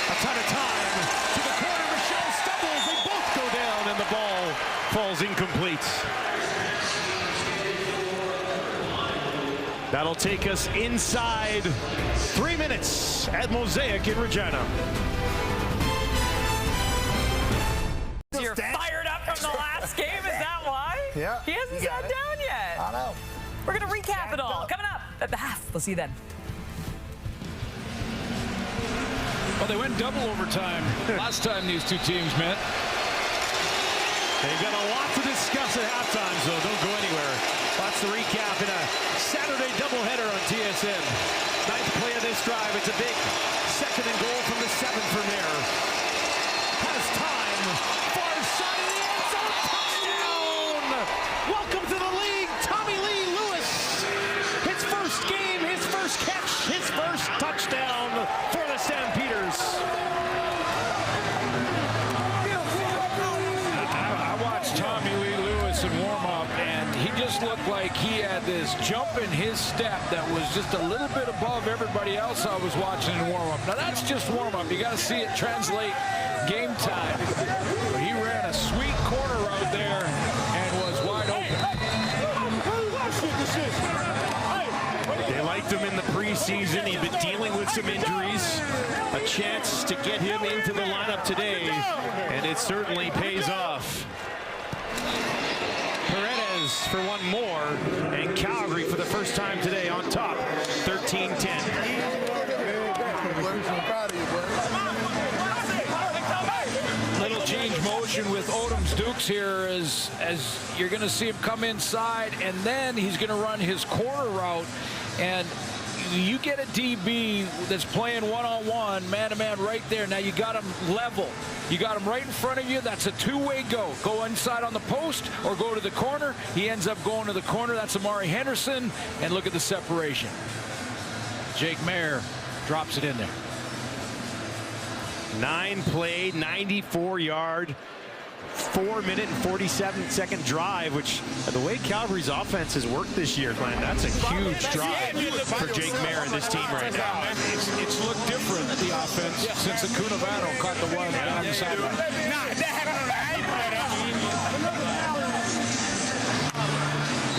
a ton of time to the corner. Michelle stumbles. They both go down, and the ball falls incomplete. That'll take us inside 3 minutes at Mosaic in Regina. You're fired up from the last game, is that why? Yeah. He hasn't sat down yet. I know. We're going to recap it all. Coming up at the half. We'll see you then. Well, they went double overtime last time these two teams met. They've got a lot to discuss at halftime, so don't go anywhere. Watch the recap in a Saturday doubleheader on TSN. Ninth play of this drive. It's a big second and goal from the 7 for Maier. Has time. Far side of the end zone. Touchdown! Welcome to the league, Tommy Lee Lewis. His first game, his first catch, his first touchdown for the Stampeders. Tommy Lee Lewis in warm-up, and he just looked like he had this jump in his step that was just a little bit above everybody else I was watching in warm-up. Now that's just warm-up. You got to see it translate game time. But he ran a sweet corner route there and was wide open. They liked him in the preseason. He'd been dealing with some injuries. A chance to get him into the lineup today, and it certainly pays off. Paredes for one more, and Calgary for the first time today on top, 13-10. Little change motion with Odom's Dukes here as you're going to see him come inside, and then he's going to run his corner route, and you get a DB that's playing one-on-one, man-to-man right there. Now you got him level. You got him right in front of you. That's a two-way go. Go inside on the post or go to the corner. He ends up going to the corner. That's Amari Henderson. And look at the separation. Jake Maier drops it in there. 9-play, 94-yard, 4-minute and 47-second drive, which the way Calgary's offense has worked this year, Glenn, that's a huge drive for Jake Maier and this team right now. It's looked different, the offense, since Acunavado caught the one on the sideline.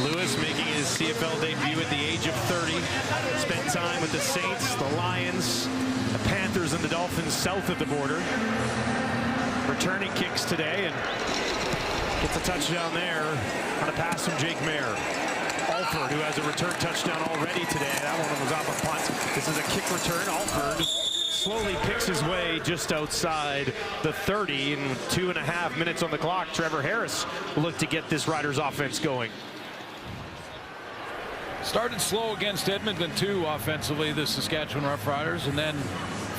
Lewis making his CFL debut at the age of 30. Spent time with the Saints, the Lions, the Panthers, and the Dolphins south of the border. Returning kicks today and gets a touchdown there on a pass from Jake Maier. Alford, who has a return touchdown already today. That one was off a punt. This is a kick return. Alford slowly picks his way just outside the 30 in 2.5 minutes on the clock. Trevor Harris will look to get this Riders offense going. Started slow against Edmonton too offensively, the Saskatchewan Roughriders, and then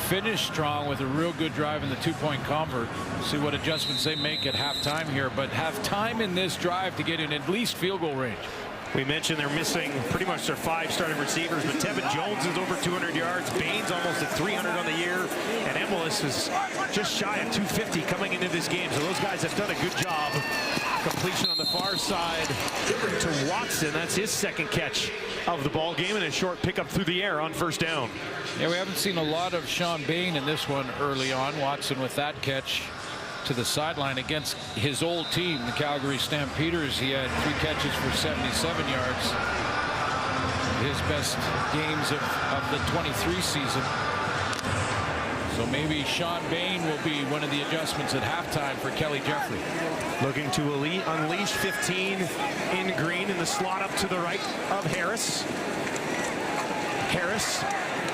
finished strong with a real good drive in the 2-point convert. See what adjustments they make at halftime here, but have time in this drive to get in at least field goal range. We mentioned they're missing pretty much their 5 starting receivers, but Tevin Jones is over 200 yards. Baines almost at 300 on the year, and Emilus is just shy of 250 coming into this game. So those guys have done a good job. Completion on the far side to Watson. That's his second catch of the ball game, and a short pickup through the air on first down. Yeah, we haven't seen a lot of Sean Bain in this one early on. Watson with that catch to the sideline against his old team, the Calgary Stampeders. He had 3 catches for 77 yards. His best games of the 23 season. So maybe Sean Bain will be one of the adjustments at halftime for Kelly Jeffrey. Looking to unleash 15 in green in the slot up to the right of Harris. Harris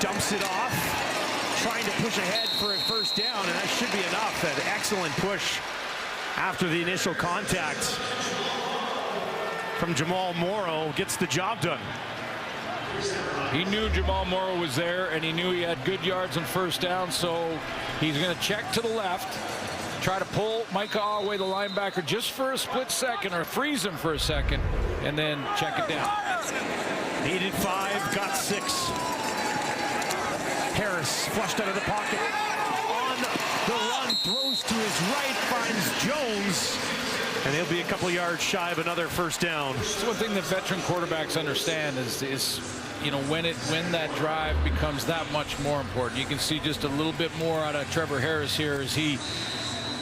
dumps it off, trying to push ahead for a first down, and that should be enough. That excellent push after the initial contact from Jamal Morrow gets the job done. He knew Jamal Morrow was there, and he knew he had good yards on first down, so he's going to check to the left, try to pull Micah Alway, the linebacker, just for a split second, or freeze him for a second, and then check it down. Needed 5, got 6. Harris flushed out of the pocket. On the run, throws to his right, finds Jones. And he'll be a couple yards shy of another first down. It's one thing that veteran quarterbacks understand is you know, when that drive becomes that much more important. You can see just a little bit more out of Trevor Harris here as he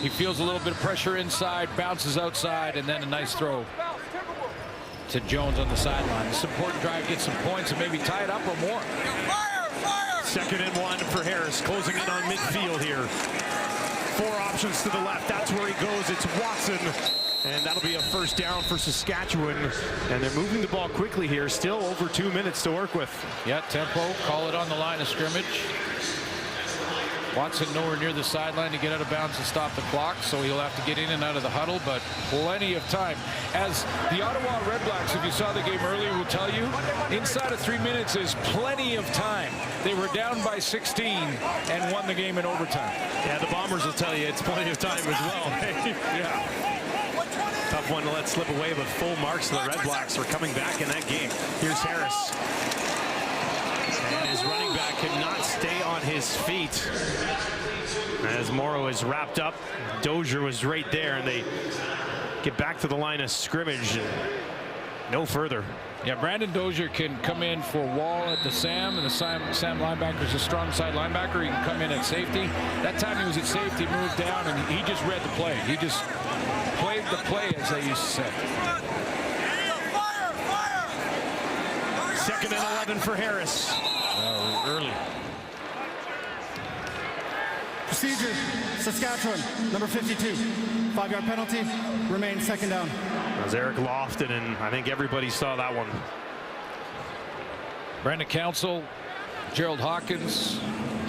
feels a little bit of pressure inside, bounces outside, and then a nice throw to Jones on the sideline. It's an important drive, get some points, and maybe tie it up or more. 2nd and 1 for Harris, closing in on midfield here. 4 options to the left. That's where he goes. It's Watson. And that'll be a first down for Saskatchewan. And they're moving the ball quickly here. Still over 2 minutes to work with. Yeah, tempo. Call it on the line of scrimmage. Watson nowhere near the sideline to get out of bounds and stop the clock, so he'll have to get in and out of the huddle, but plenty of time. As the Ottawa Redblacks, if you saw the game earlier, will tell you, inside of 3 minutes is plenty of time. They were down by 16 and won the game in overtime. Yeah, the Bombers will tell you it's plenty of time as well. Yeah. Tough one to let slip away, but full marks to the Redblacks are coming back in that game. Here's Harris. And his running back cannot stay on his feet. As Morrow is wrapped up, Dozier was right there, and they get back to the line of scrimmage. No further. Yeah, Brandon Dozier can come in for Wall at the Sam, and the Sam linebacker is a strong side linebacker. He can come in at safety. That time he was at safety, moved down, and he just read the play. He just played the play, as they used to say. 2nd and 11 for Harris. Early. Procedure, Saskatchewan, number 52. 5-yard penalty, remains 2nd down. That was Eric Lofton, and I think everybody saw that one. Brandon Council, Gerald Hawkins,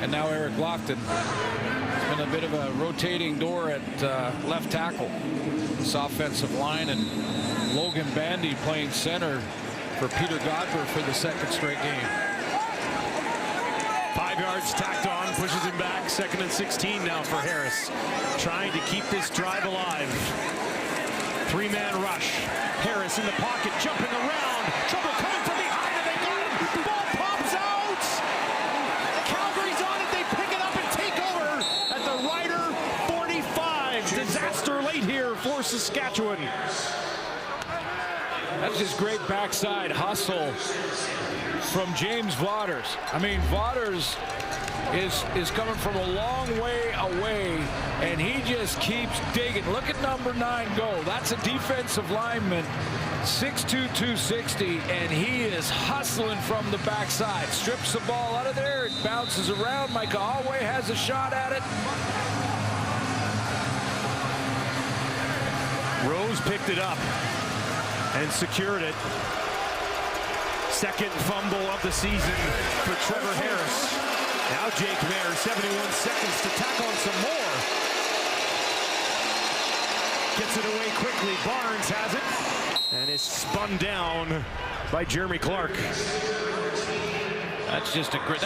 and now Eric Lofton. It's been a bit of a rotating door at left tackle. This offensive line, and Logan Bandy playing center for Peter Godber for the 2nd straight game. 5 yards tacked on, pushes him back. 2nd and 16 now for Harris. Trying to keep this drive alive. 3-man rush. Harris in the pocket, jumping around. Trouble coming from behind, and they got him. Ball pops out. Calgary's on it. They pick it up and take over at the Rider 45. Disaster late here for Saskatchewan. That's just great backside hustle from James Vaughters. I mean, Vaughters is coming from a long way away, and he just keeps digging. Look at number 9 go. That's a defensive lineman, 6'2", 260, and he is hustling from the backside. Strips the ball out of there. It bounces around. Micah Alway has a shot at it. Rose picked it up and secured it. 2nd fumble of the season for Trevor Harris. Now Jake Mayer, 71 seconds to tack on some more. Gets it away quickly. Barnes has it, and is spun down by Jeremy Clark. That's just a great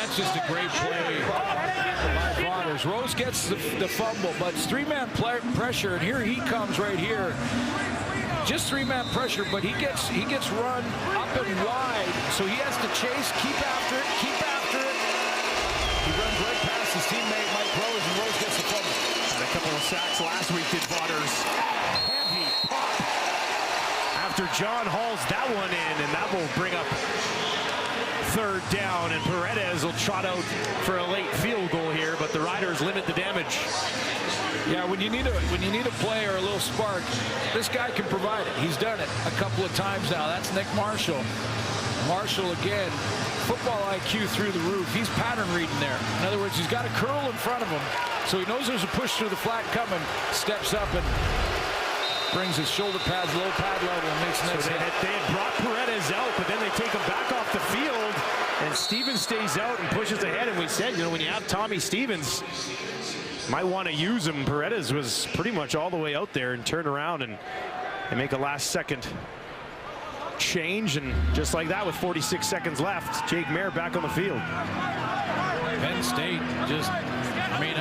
play by Vaughters. Rose gets the fumble, but it's 3-man pressure, and here he comes right here. Just 3-man pressure, but he gets run up and wide, so he has to chase, keep after it. He runs right past his teammate Mike Rose, and Rose gets the fumble. Had a couple of sacks last week, did Vaughters. Heavy pop after John hauls that one in, and that will bring up 3rd down, and Paredes will trot out for a late field goal here, but the Riders limit the damage. Yeah, when you need a play or a little spark, this guy can provide it. He's done it a couple of times now. That's Nick Marshall. Marshall again, football IQ through the roof. He's pattern reading there. In other words, he's got a curl in front of him, so he knows there's a push through the flat coming. Steps up and brings his shoulder pads, low pad level, and makes nice. So they had brought Paredes out, but then they take him back off the field, and Stevens stays out and pushes ahead. And we said, you know, when you have Tommy Stevens, might want to use him. Paredes was pretty much all the way out there and turn around and make a last-second change. And just like that, with 46 seconds left, Jake Mayer back on the field. Penn State just, I mean,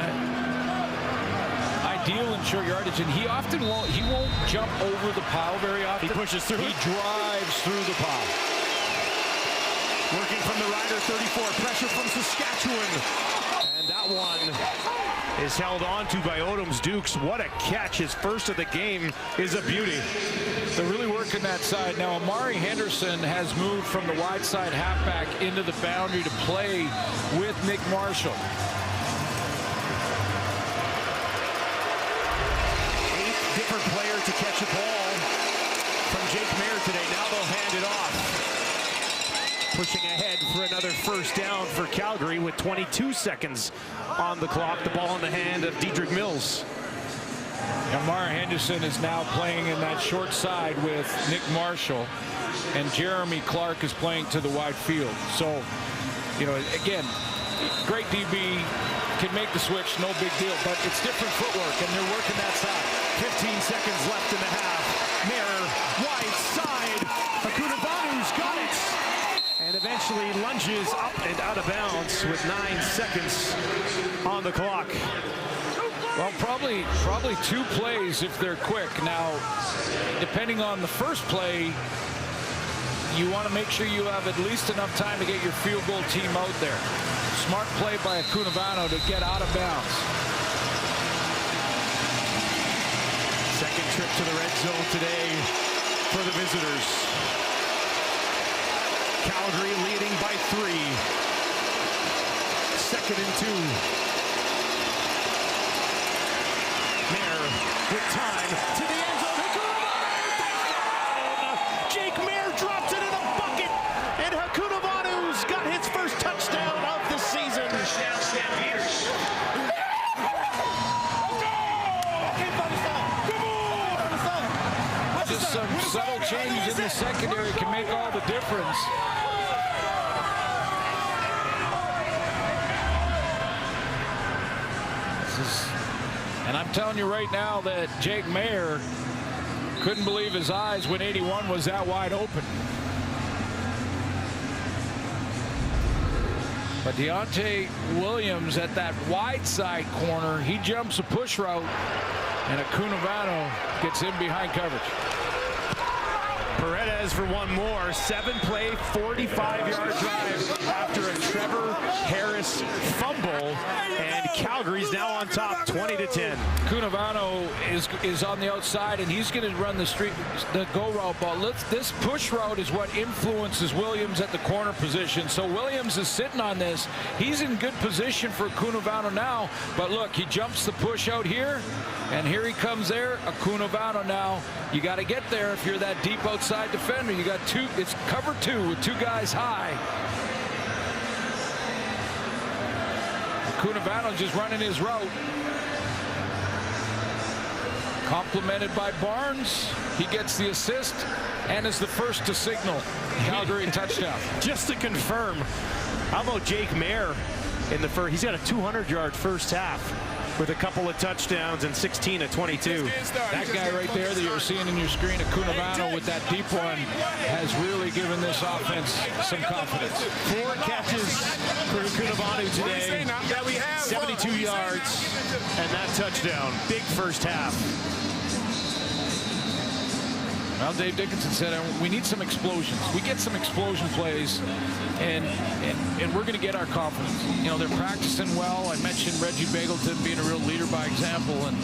I deal in short yardage, and he won't jump over the pile very often. He pushes through. He drives through the pile. Working from the Rider 34, pressure from Saskatchewan. And that one is held on to by Odoms Dukes. What a catch. His first of the game is a beauty. They're really working that side. Now, Amari Henderson has moved from the wide side halfback into the boundary to play with Nick Marshall. 8th different player to catch a ball from Jake Mayer today. Now they'll hand it off. Pushing ahead for another first down for Calgary with 22 seconds on the clock. The ball in the hand of Dedrick Mills. Amari Henderson is now playing in that short side with Nick Marshall, and Jeremy Clark is playing to the wide field. So, you know, again, great DB, can make the switch, no big deal, but it's different footwork, and they're working that side. 15 seconds left in the half. Mayer, wide side. Akunabanu's got it. And eventually lunges up and out of bounds with 9 seconds on the clock. Well, probably 2 plays if they're quick. Now, depending on the first play, you want to make sure you have at least enough time to get your field goal team out there. Smart play by Akunavano to get out of bounds. Second trip to the red zone today for the visitors. Calgary leading by 3. 2nd and 2. Mayer with time to the end zone. Jake Mayer drops it in a bucket, and Hakunavanu's got his first touchdown of the season. Stampeders. Just some subtle changes in the secondary can make all the difference. And I'm telling you right now that Jake Mayer couldn't believe his eyes when 81 was that wide open. But Deontay Williams at that wide side corner, he jumps a push route, and Akunavano gets in behind coverage. Paredes for one more. 7-play, 45-yard drive after a Trevor Harris fumble, and Calgary's now on top, 20-10. Akunavano is on the outside, and he's going to run the go route ball. This push route is what influences Williams at the corner position. So Williams is sitting on this. He's in good position for Akunavano now. But look, he jumps the push out here, and here he comes there. Akunavano now. You got to get there if you're that deep outside defender. You got 2. It's cover 2 with 2 guys high. Akunavano just running his route. Complimented by Barnes. He gets the assist and is the first to signal Calgary touchdown. Just to confirm, how about Jake Mayer in the first? He's got a 200-yard first half with a couple of touchdowns and 16 of 22. That guy right there that you're seeing in your screen, Akunavano, with that deep one, has really given this offense some confidence. 4 catches for Akunavano today, 72 yards, and that touchdown. Big first half. Well, Dave Dickinson said we need some explosions. We get some explosion plays, and we're going to get our confidence. You know, they're practicing well. I mentioned Reggie Bagleton being a real leader by example, and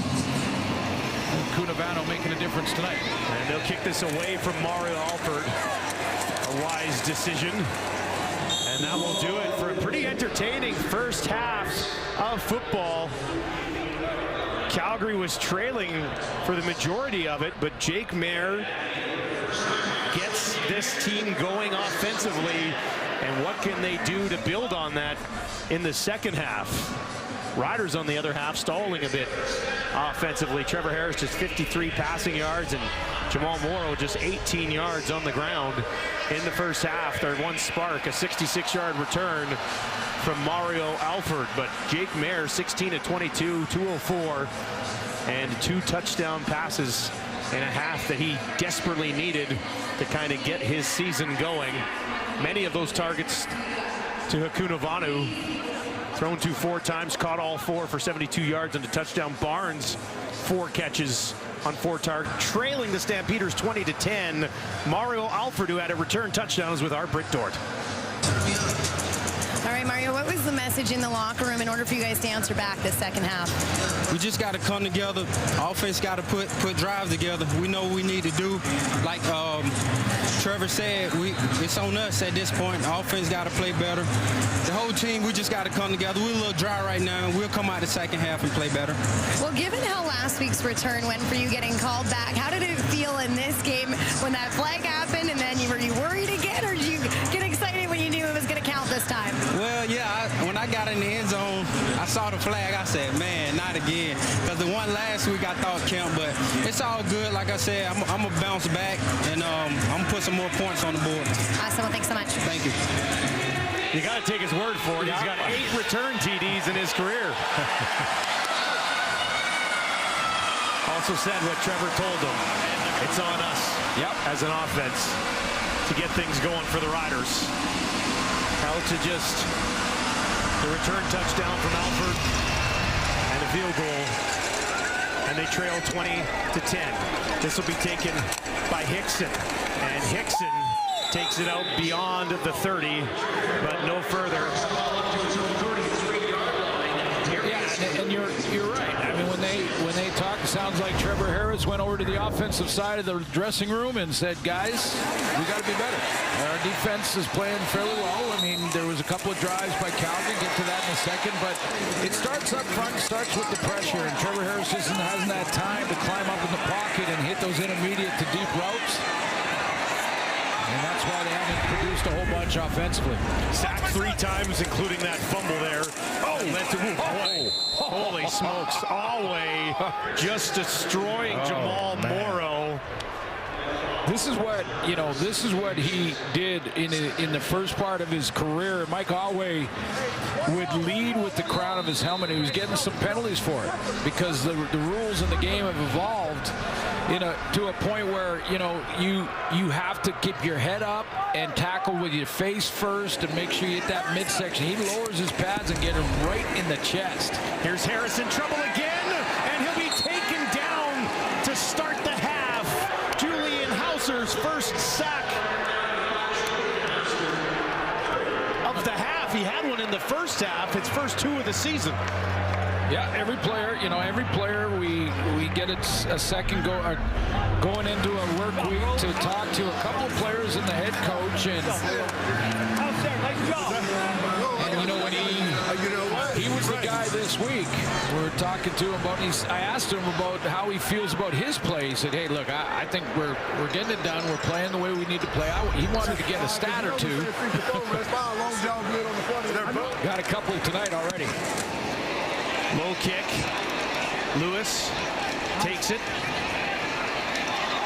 Akunavano making a difference tonight. And they'll kick this away from Mario Alford. A wise decision. And that will do it for a pretty entertaining first half of football. Calgary was trailing for the majority of it, but Jake Mayer gets this team going offensively. And what can they do to build on that in the second half? Riders, on the other half, stalling a bit offensively. Trevor Harris just 53 passing yards, and Jamal Morrow just 18 yards on the ground in the first half. Their one spark, a 66-yard return from Mario Alford. But Jake Mayer, 16 of 22, 204, and 2 touchdown passes in a half that he desperately needed to kind of get his season going. Many of those targets to Akunavano. Thrown to 4 times, caught all 4 for 72 yards and a touchdown. Barnes 4 catches on 4 targets, trailing the Stampeders 20-10. Mario Alford, who had a return touchdown, is with our Britt Dort. All right, Mario, what was the message in the locker room in order for you guys to answer back this second half? We just got to come together. Offense got to put drives together. We know what we need to do. Like Trevor said, it's on us at this point. Offense got to play better. The whole team, we just got to come together. We're a little dry right now, and we'll come out the second half and play better. Well, given how last week's return went for you getting called back, how did it feel in this game when that flag happened, and then were you worried again, or did you get excited when you knew it was going to count this time? Well, yeah, when I got in the end zone, I saw the flag. I said, man, not again. Because the one last week I thought count, but it's all good. Like I said, I'm going to bounce back, and I'm going to put some more points on the board. Awesome. Well, thanks so much. Thank you. You got to take his word for it. He's got 8 return TDs in his career. Also said what Trevor told him. It's on us as an offense to get things going for the Riders. How to just the return touchdown from Alford and a field goal, and they trail 20-10. This will be taken by Hickson, and Hickson takes it out beyond the 30, but no further. Yeah, and you're right. I mean, when they talk, it sounds like Trevor Harris went over to the offensive side of the dressing room and said, guys, we got to be better. Our defense is playing fairly well. I mean, there was a couple of drives by Calgary, get to that in a second, but it starts up front, starts with the pressure, and Trevor Harris just hasn't had time to climb up in the pocket and hit those intermediate to deep routes. And that's why they haven't produced a whole bunch offensively. Sacked 3 times, including that fumble there. Holy smokes. Alway just destroying Jamal Morrow. This is what he did in the first part of his career. Mike Alway would lead with the crown of his helmet. He was getting some penalties for it because the rules in the game have evolved to a point where you have to keep your head up and tackle with your face first and make sure you hit that midsection. He lowers his pads and get him right in the chest. Here's Harris in trouble again, and he'll be taken down to start the half. Julian Hauser's first sack of the half. He had one in the first half, his first 2 of the season. Yeah, every player, we get a second going into a work week to talk to a couple of players and the head coach, and when he was the guy this week. We're talking to him about. I asked him about how he feels about his play. He said, "Hey, look, I think we're getting it done. We're playing the way we need to play." He wanted to get a stat or 2. Got a couple tonight already. Low kick. Lewis takes it.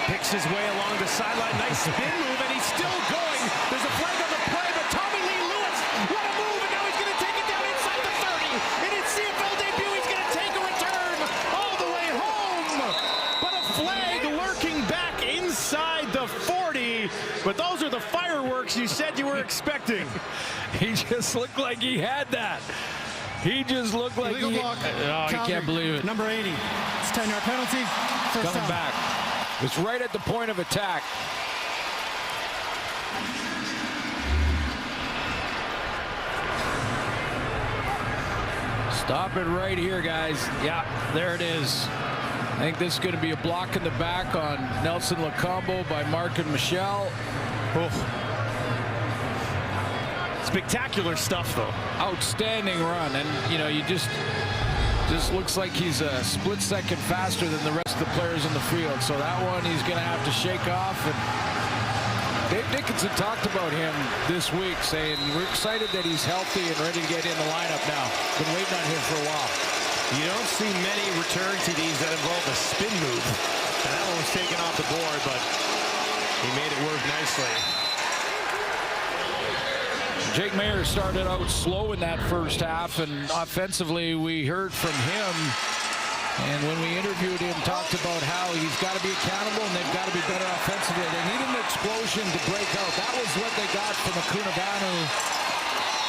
Picks his way along the sideline. Nice spin move, and he's still going. There's a flag on the play, but Tommy Lee Lewis, what a move, and now he's going to take it down inside the 30. In his CFL debut, he's going to take a return all the way home. But a flag lurking back inside the 40. But those are the fireworks you said you were expecting. He just looked like he had that. He just looked like illegal block. I can't believe it. Number 80. It's 10-yard penalty. First Coming down. back. It's right at the point of attack. Stop it right here, guys. Yeah, there it is. I think this is going to be a block in the back on Nelson Lacombo by Mark and Michelle. Oh. Spectacular stuff, though. Outstanding run, and you just looks like he's a split second faster than the rest of the players on the field. So that one he's going to have to shake off. And Dave Dickinson talked about him this week, saying we're excited that he's healthy and ready to get in the lineup now. Been waiting on him for a while. You don't see many return TDs that involve a spin move, and that one was taken off the board, but he made it work nicely. Jake Mayer started out slow in that first half, and offensively we heard from him, and when we interviewed him, talked about how he's got to be accountable and they've got to be better offensively. They need an explosion to break out. That was what they got from Akunavanu.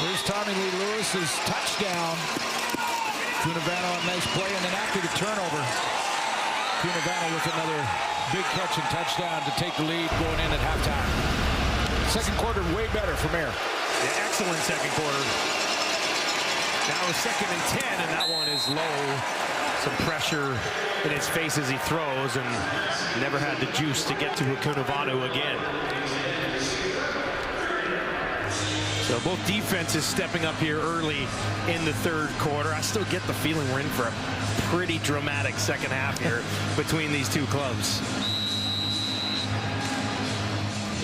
There's Tommy Lee Lewis's touchdown. Akunavanu, a nice play, and then after the turnover, Cunavano with another big catch and touchdown to take the lead going in at halftime. Second quarter way better from Air. Yeah, excellent second quarter. Now 2nd and 10, and that one is low. Some pressure in his face as he throws, and never had the juice to get to Cunavano again. So both defenses stepping up here early in the third quarter. I still get the feeling we're in for a pretty dramatic second half here between these two clubs.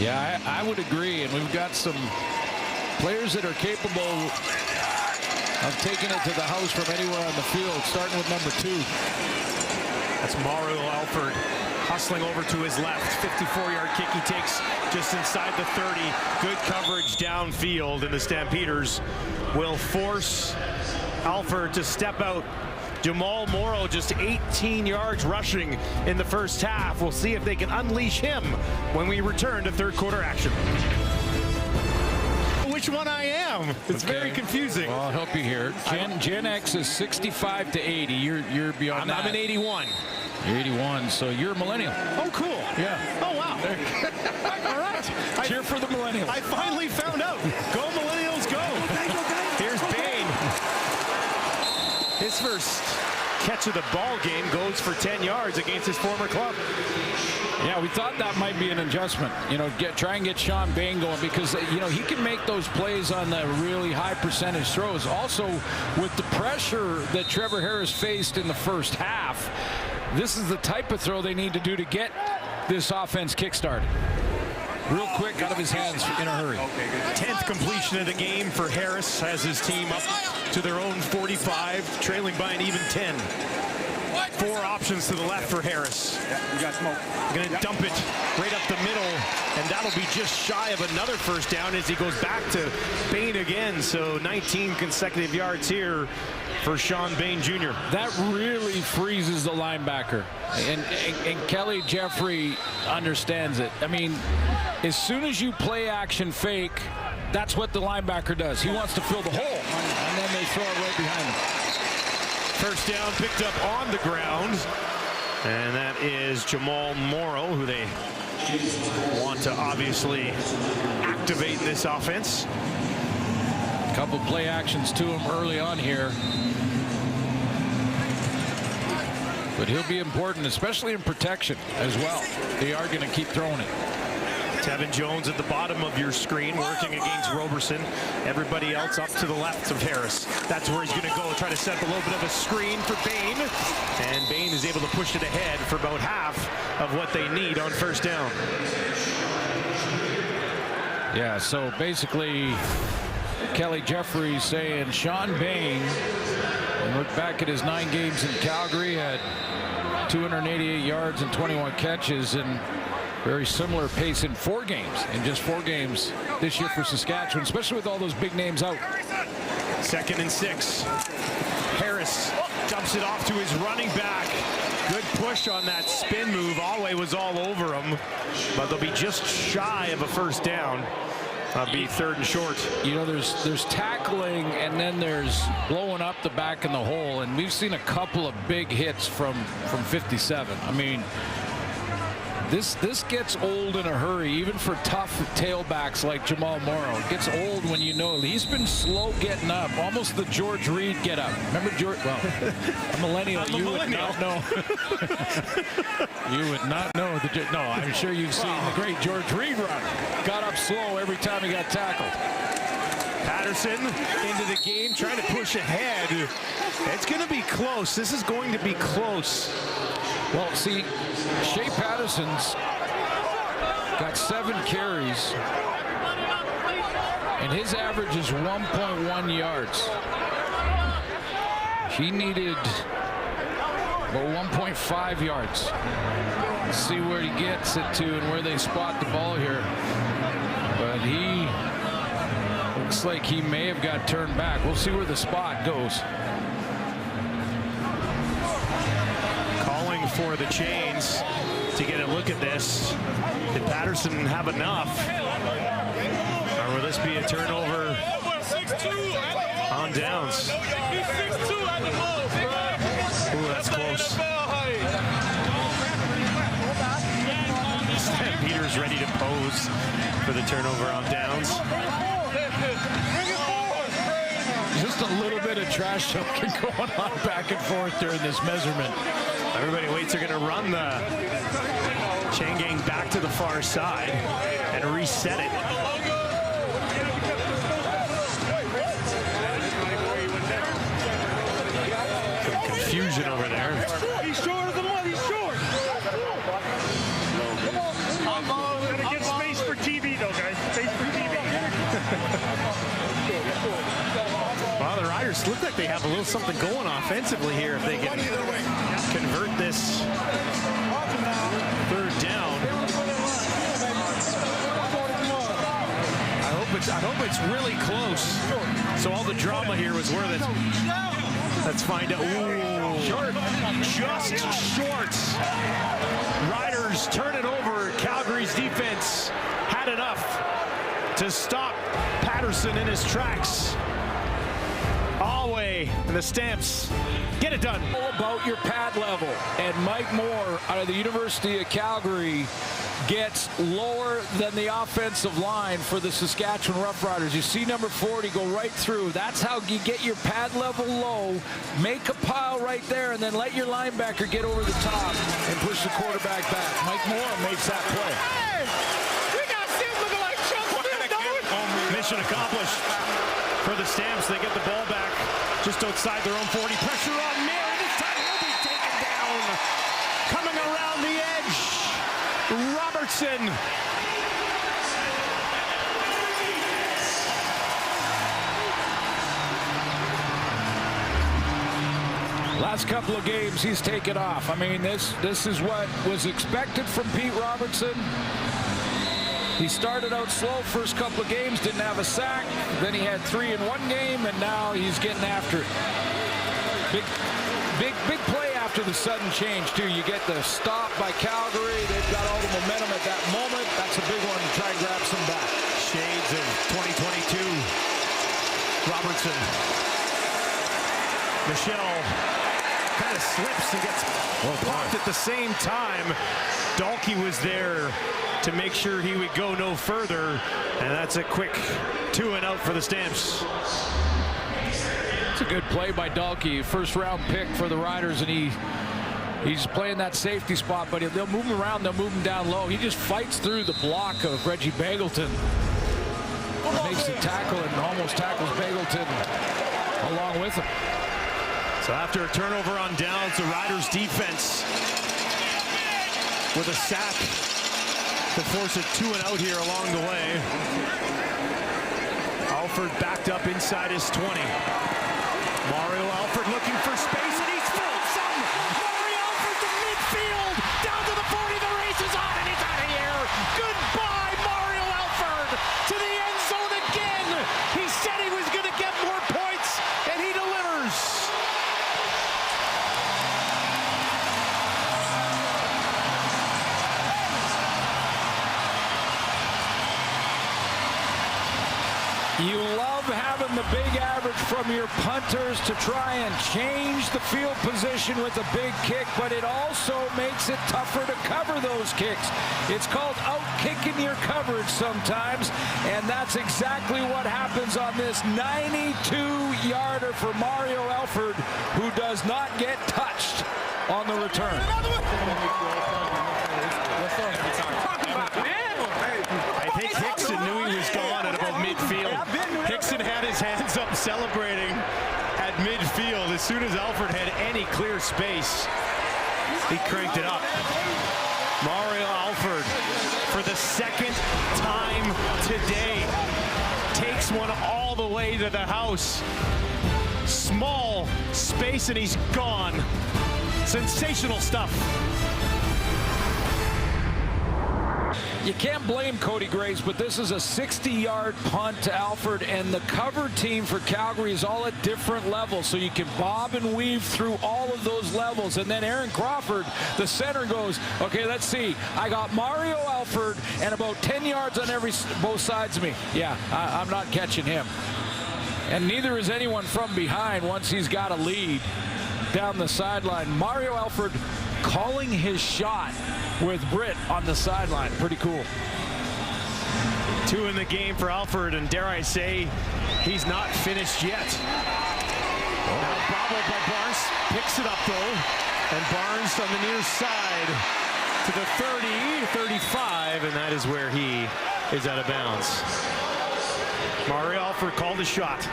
Yeah, I would agree, and we've got some players that are capable of taking it to the house from anywhere on the field, starting with number 2. That's Mario Alford hustling over to his left. 54-yard kick he takes just inside the 30. Good coverage downfield, and the Stampeders will force Alford to step out. Jamal Morrow just 18 yards rushing in the first half. We'll see if they can unleash him when we return to third quarter action. Which one I am? It's very confusing. Well, I'll help you here. Gen X is 65 to 80. You're beyond that. I'm an 81. You're 81, so you're a millennial. Oh, cool. Yeah. Oh, wow. All right. Cheer for the millennials. I finally found out. Go millennials, go. Here's Bain. His first catch of the ball game goes for 10 yards against his former club. Yeah, we thought that might be an adjustment. You know, try and get Sean Bain going, because, you know, he can make those plays on the really high percentage throws. Also, with the pressure that Trevor Harris faced in the first half, this is the type of throw they need to do to get this offense kick-started. Real quick, out of his hands in a hurry. 10th completion of the game for Harris, has his team up to their own 45, trailing by an even 10. 4 options to the left for Harris. You got smoke. Going to dump it right up the middle, and that'll be just shy of another first down as he goes back to Bain again. So 19 consecutive yards here for Sean Bain Jr. That really freezes the linebacker, and Kelly Jeffrey understands it. I mean, as soon as you play action fake, that's what the linebacker does. He wants to fill the hole, and then they throw it right behind him. First down picked up on the ground, and that is Jamal Morrow, who they want to obviously activate in this offense. A couple play actions to him early on here, but he'll be important, especially in protection as well. They are going to keep throwing it. Tevin Jones at the bottom of your screen working against Roberson. Everybody else up to the left of Harris. That's where he's going to go, try to set up a little bit of a screen for Bain. And Bain is able to push it ahead for about half of what they need on first down. Yeah, so basically Kelly Jeffrey saying Sean Bain, and look back at his 9 games in Calgary, had 288 yards and 21 catches, and very similar pace in 4 games, in just 4 games this year for Saskatchewan, especially with all those big names out. 2nd and 6. Harris dumps it off to his running back. Good push on that spin move. Alway was all over him, but they'll be just shy of a first down. That'll be 3rd and short. You know, there's tackling, and then there's blowing up the back in the hole, and we've seen a couple of big hits from 57. I mean, This gets old in a hurry, even for tough tailbacks like Jamal Morrow. It gets old when you know he's been slow getting up, almost the George Reed get up. Remember George? Well, a millennial. You would not know. You would not know. No, I'm sure you've seen the great George Reed run. Got up slow every time he got tackled. Patterson into the game, trying to push ahead. It's going to be close. This is going to be close. Well, see, Shea Patterson's got 7 carries, and his average is 1.1 yards. He needed about 1.5 yards. Let's see where he gets it to and where they spot the ball here. But he looks like he may have got turned back. We'll see where the spot goes. For the chains to get a look at this. Did Patterson have enough? Or will this be a turnover on downs? Ooh, that's close. Stampeders ready to pose for the turnover on downs. Just a little bit of trash talking going on back and forth during this measurement. Everybody waits. They're going to run the chain gang back to the far side and reset it. Some confusion over there. He's short of the one. He's short. Gotta get space for TV, though, guys. Space for TV. Well, the Riders look like they have a little something going offensively here if they can convert this third down. I hope it's really close. So all the drama here was worth it. Let's find out. Ooh, short, just short. Riders turn it over. Calgary's defense had enough to stop Patterson in his tracks. Alway and the Stamps get it done. All about your pad level, and Mike Moore out of the University of Calgary gets lower than the offensive line for the Saskatchewan Roughriders. You see number 40 go right through. That's how you get your pad level low, make a pile right there, and then let your linebacker get over the top and push the quarterback back. Mike Moore makes that play. Hey, we got Sim looking like Chuck Smith, don't we? Mission accomplished for the Stamps. They get the ball back just outside their own 40. Pressure on Mayer. This time he'll be taken down. Coming around the edge, Robertson. Last couple of games, he's taken off. I mean, this is what was expected from Pete Robertson. He started out slow first couple of games, didn't have a sack. Then he had 3 in one game, and now he's getting after it. Big play after the sudden change, too. You get the stop by Calgary. They've got all the momentum at that moment. That's a big one to try and grab some back. Shades of 2022. Robertson. Michelle kind of slips and gets blocked at the same time. Dalkey was there to make sure he would go no further, and that's a quick 2 and out for the Stamps. It's a good play by Dalkey, first-round pick for the Riders, and he's playing that safety spot, but they'll move him around, they'll move him down low. He just fights through the block of Reggie Bagleton. Makes the tackle and almost tackles Bagleton along with him. So after a turnover on downs, the Riders defense with a sack to force a 2 and out here along the way. Alford backed up inside his 20. Mario Alford looking for space, and he's filled some. Mario Alford to midfield, down to the 40. The race is on, and he's out of here. Goodbye, Mario Alford, to the end zone again. He said he was going to get more points, and he delivers. You love having the big average from your punters to try and change the field position with a big kick, but it also makes it tougher to cover those kicks. It's called out-kicking your coverage sometimes, and that's exactly what happens on this 92-yarder for Mario Alford, who does not get touched on the return. I think Hickson knew he was gone at about midfield. Hickson had his hands up celebrating at midfield. As soon as Alford had any clear space, he cranked it up. Mario Alford, for the second time today, takes one all the way to the house. Small space and he's gone. Sensational stuff. You can't blame Cody Grace, but this is a 60-yard punt to Alford, and the cover team for Calgary is all at different levels, so you can bob and weave through all of those levels. And then Aaron Crawford, the center, goes, okay, let's see. I got Mario Alford and about 10 yards on both sides of me. Yeah, I'm not catching him. And neither is anyone from behind once he's got a lead down the sideline. Mario Alford calling his shot with Britt on the sideline. Pretty cool. 2 in the game for Alford, and dare I say, he's not finished yet. Now bobbled by Barnes, picks it up though, and Barnes on the near side to the 30, 35, and that is where he is out of bounds. Mario Alford called a shot.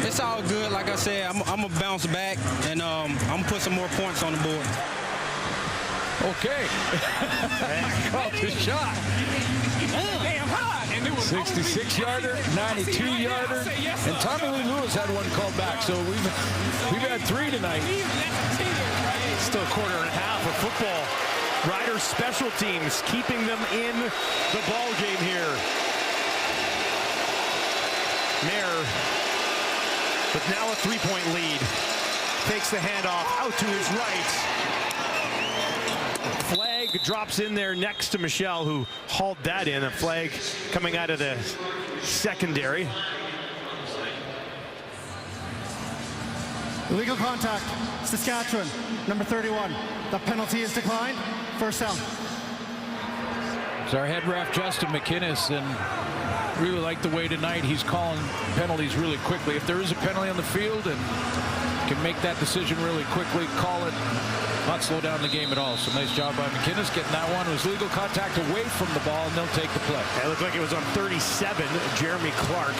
It's all good. Like I said, I'm going to bounce back, and I'm going to put some more points on the board. Okay. Called the shot. 66-yarder, 92-yarder, and Tommy Lee Lewis had one called back. So we've had 3 tonight. Still a quarter and a half of football. Riders special teams keeping them in the ball game here. Mayer with now a 3-point lead. Takes the handoff out to his right. Flag drops in there next to Michelle, who hauled that in. A flag coming out of the secondary. Illegal contact, Saskatchewan, number 31. The penalty is declined. First down. It's our head ref, Justin McInnes, and really like the way tonight he's calling penalties really quickly. If there is a penalty on the field and can make that decision really quickly, call it, not slow down the game at all. So nice job by McInnes getting that one. It was legal contact away from the ball, and they'll take the play. It looked like it was on 37, Jeremy Clark.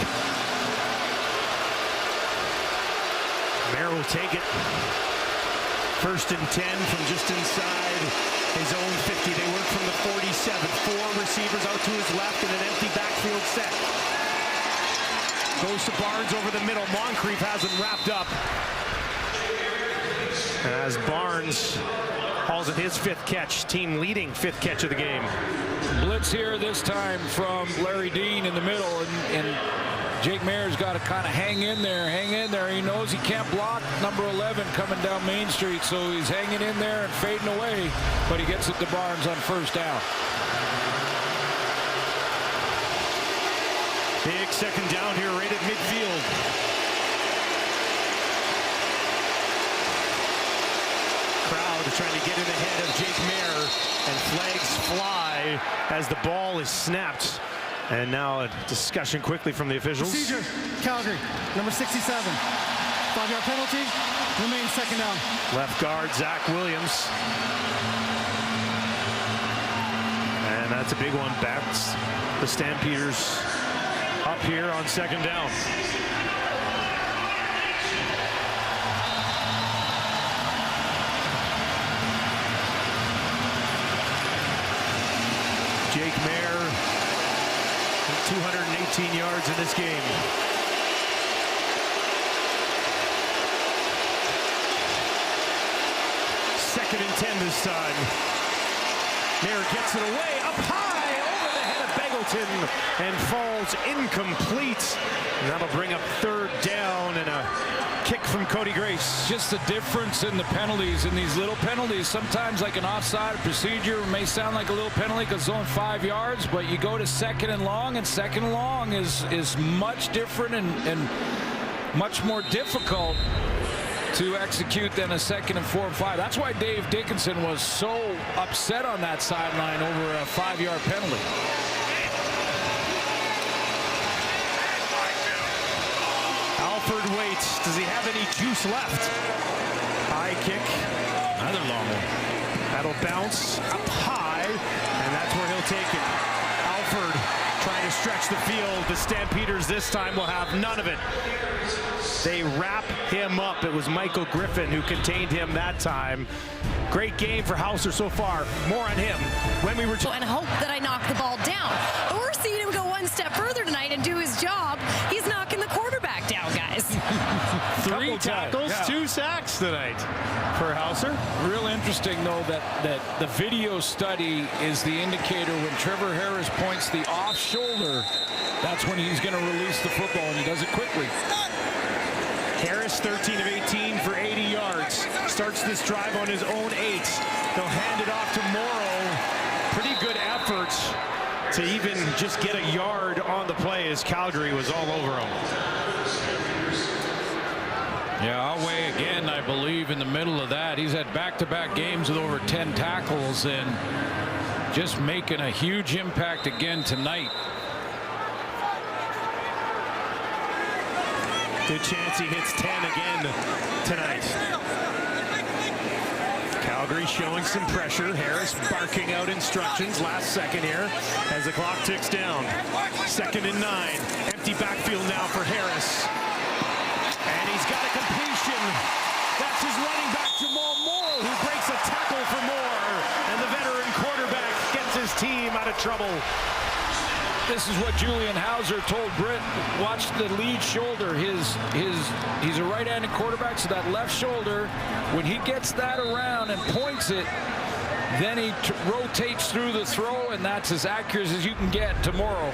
Mayer will take it. 1st and 10 from just inside his own 50. They work from the 47. 4 receivers out to his left in an empty backfield set. Goes to Barnes over the middle. Moncrief has him wrapped up. As Barnes hauls in his 5th catch, team leading 5th catch of the game. Blitz here this time from Larry Dean in the middle, and Jake Mayer's got to kind of hang in there. He knows he can't block number 11 coming down Main Street, so he's hanging in there and fading away, but he gets it to Barnes on 1st down. Big 2nd down here right at midfield. Crowd trying to get in ahead of Jake Mayer, and flags fly as the ball is snapped. And now a discussion quickly from the officials. Procedure, Calgary, number 67. 5-yard penalty, remains 2nd down. Left guard, Zach Williams. And that's a big one. Backs the Stampeders up here on 2nd down. Jake Mayer, 218 yards in this game. Second and 10 this time. Mayer gets it away, up high, over the head of Beggleton, and falls incomplete. And that'll bring up 3rd down and a kick from Cody Grace. Just the difference in the penalties, in these little penalties. Sometimes like an offside procedure may sound like a little penalty because it's only 5 yards, but you go to 2nd and long, and 2nd and long is much different and much more difficult to execute than a 2nd and 4 and 5. That's why Dave Dickinson was so upset on that sideline over a 5-yard penalty. Alford waits. Does he have any juice left? High kick. Another long one. That'll bounce up high, and that's where he'll take it. Alford trying to stretch the field. The Stampeders this time will have none of it. They wrap him up. It was Michael Griffin who contained him that time. Great game for Hauser so far. More on him when we return. And hope that I knock the ball down. But we're seeing him go one step further tonight and do his job. He's knocking the quarterback down, guys. 3 tackles, 2 sacks tonight for Hauser. Real interesting, though, that the video study is the indicator when Trevor Harris points the off shoulder, that's when he's going to release the football, and he does it quickly. Harris 13 of 18 for 80 yards. Starts this drive on his own 8. They'll hand it off to Morrow. Pretty good effort to even just get a yard on the play as Calgary was all over him. Yeah, Alway again, I believe, in the middle of that. He's had back-to-back games with over 10 tackles and just making a huge impact again tonight. Good chance he hits 10 again tonight. Calgary showing some pressure. Harris barking out instructions last second here as the clock ticks down. 2nd and 9. Empty backfield now for Harris. And he's got a completion. That's his running back, Jamal Morrow, who breaks a tackle for Moore. And the veteran quarterback gets his team out of trouble. This is what Julian Hauser told Britt. Watch the lead shoulder. He's a right-handed quarterback, so that left shoulder, when he gets that around and points it, then he rotates through the throw, and that's as accurate as you can get to Morrow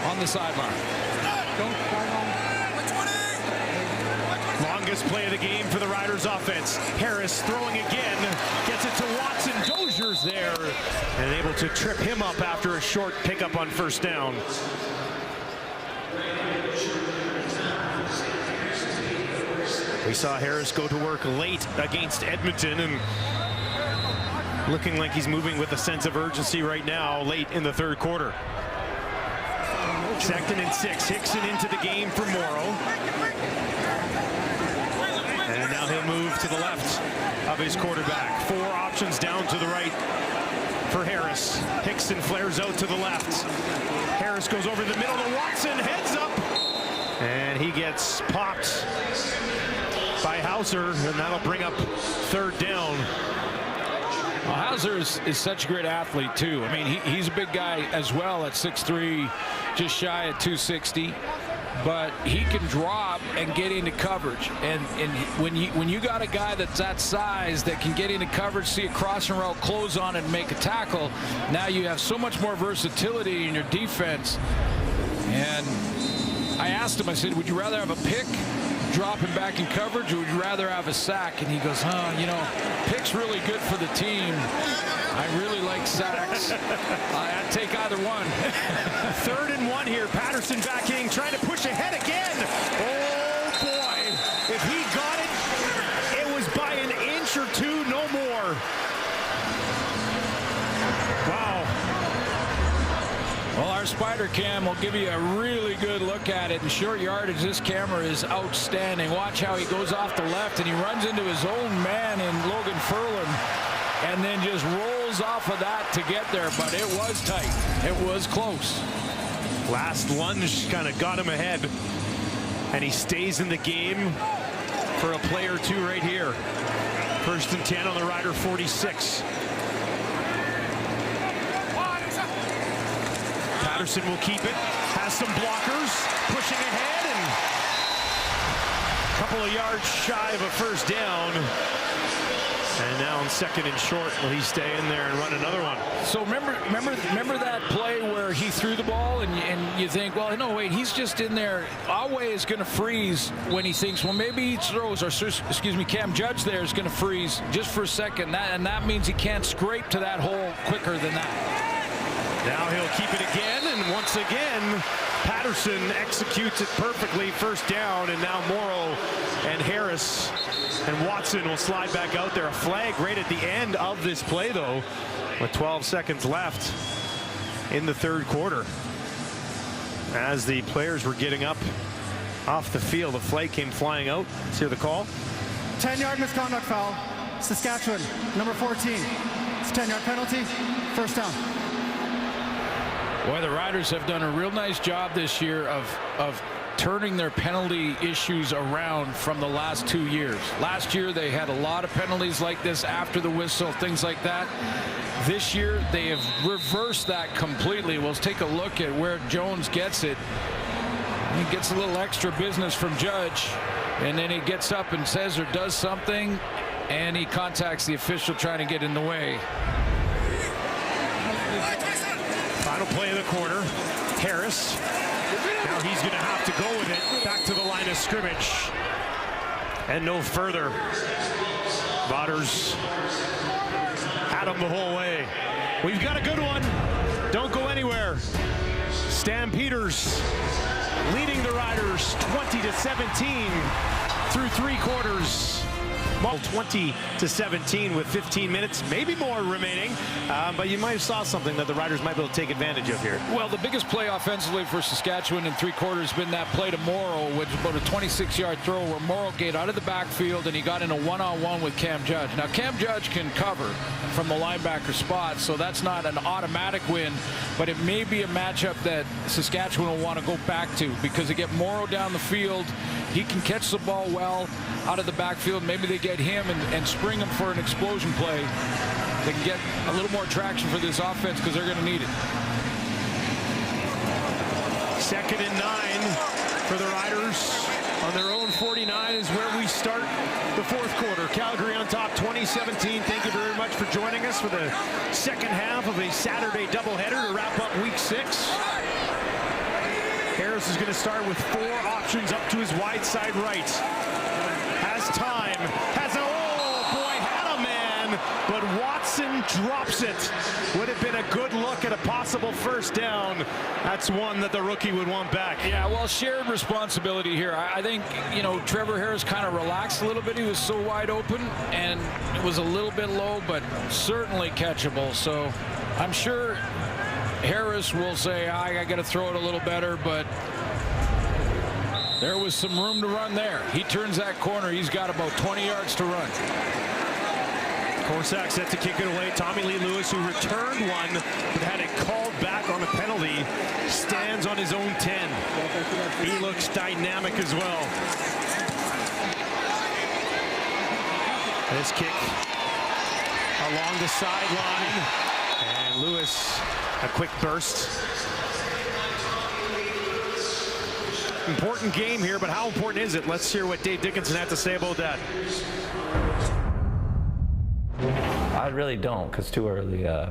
on the sideline. Longest play of the game for the Riders offense. Harris throwing again, gets it to Watson. Dozier's there and able to trip him up after a short pickup on 1st down. We saw Harris go to work late against Edmonton and looking like he's moving with a sense of urgency right now late in the 3rd quarter. 2nd and 6. Hickson into the game for Morrow. And now he'll move to the left of his quarterback. 4 options down to the right for Harris. Hickson flares out to the left. Harris goes over the middle to Watson. Heads up. And he gets popped by Hauser. And that'll bring up 3rd down. Well, Hauser is such a great athlete, too. I mean, he's a big guy as well at 6'3", just shy at 260. But he can drop and get into coverage, and when you got a guy that's that size that can get into coverage, see a crossing route, close on it, and make a tackle, now you have so much more versatility in your defense. And I asked him, I said, would you rather have a pick, drop him back in coverage, or would you rather have a sack? And he goes, you know, pick's really good for the team. I really like sacks. I'd take either one. 3rd and 1 here. Patterson backing, trying to push ahead again. Oh, boy. If he got it, it was by an inch or 2, no more. Wow. Well, our Spider Cam will give you a really good look at it. In short yardage, this camera is outstanding. Watch how he goes off the left, and he runs into his own man in Logan Furlan, and then just rolls off of that to get there. But it was tight. It was close. Last lunge kind of got him ahead, and he stays in the game for a play or 2 right here. 1st and 10 on the Rider 46. Patterson will keep it, has some blockers, pushing ahead, and a couple of yards shy of a 1st down. And now on 2nd and short, will he stay in there and run another one? So remember that play where he threw the ball and you think, well, no, wait, he's just in there. Alway is going to freeze when he thinks, well, maybe he throws, or excuse me, Cam Judge there is going to freeze just for a second. And that means he can't scrape to that hole quicker than that. Now he'll keep it again, and once again, Patterson executes it perfectly. 1st down, and now Morrow and Harris and Watson will slide back out there. A flag right at the end of this play, though, with 12 seconds left in the 3rd quarter. As the players were getting up off the field, a flag came flying out. Let's hear the call. 10-yard misconduct foul. Saskatchewan, number 14. It's a 10-yard penalty. 1st down. Boy, the Riders have done a real nice job this year of turning their penalty issues around from the last 2 years. Last year, they had a lot of penalties like this after the whistle, things like that. This year, they have reversed that completely. Well, let's take a look at where Jones gets it. He gets a little extra business from Judge, and then he gets up and says or does something, and he contacts the official trying to get in the way. Final play of the quarter. Harris. Now he's going to have to go with it back to the line of scrimmage. And no further. Voders had him the whole way. We've got a good one. Don't go anywhere. Stampeders leading the Riders 20-17 through 3 quarters. 20-17 with 15 minutes, maybe more remaining, but you might have saw something that the Riders might be able to take advantage of here. Well, the biggest play offensively for Saskatchewan in 3 quarters has been that play to Morrow, which is about a 26-yard throw where Morrow get out of the backfield and he got in a one-on-one with Cam Judge. Now, Cam Judge can cover from the linebacker spot, so that's not an automatic win, but it may be a matchup that Saskatchewan will want to go back to because they get Morrow down the field. He can catch the ball well out of the backfield. Maybe they get him and spring him for an explosion play. They can get a little more traction for this offense because they're going to need it. 2nd and 9 for the Riders. On their own 49 is where we start the 4th quarter. Calgary on top 20-17. Thank you very much for joining us for the second half of a Saturday doubleheader to wrap up week 6. Harris is going to start with 4 options up to his wide side right. Has time, has a, oh boy, had a man, but Watson drops it. Would have been a good look at a possible first down. That's one that the rookie would want back. Yeah, well, shared responsibility here. I think, you know, Trevor Harris kind of relaxed a little bit. He was so wide open, and it was a little bit low, but certainly catchable. So I'm sure Harris will say, I got to throw it a little better, but there was some room to run there. He turns that corner. He's got about 20 yards to run. Korsak set to kick it away. Tommy Lee Lewis, who returned one, but had it called back on a penalty, stands on his own 10. He looks dynamic as well. This kick along the sideline. And Lewis, a quick burst. Important game here, but how important is it? Let's hear what Dave Dickinson had to say about that. I really don't, because too early. I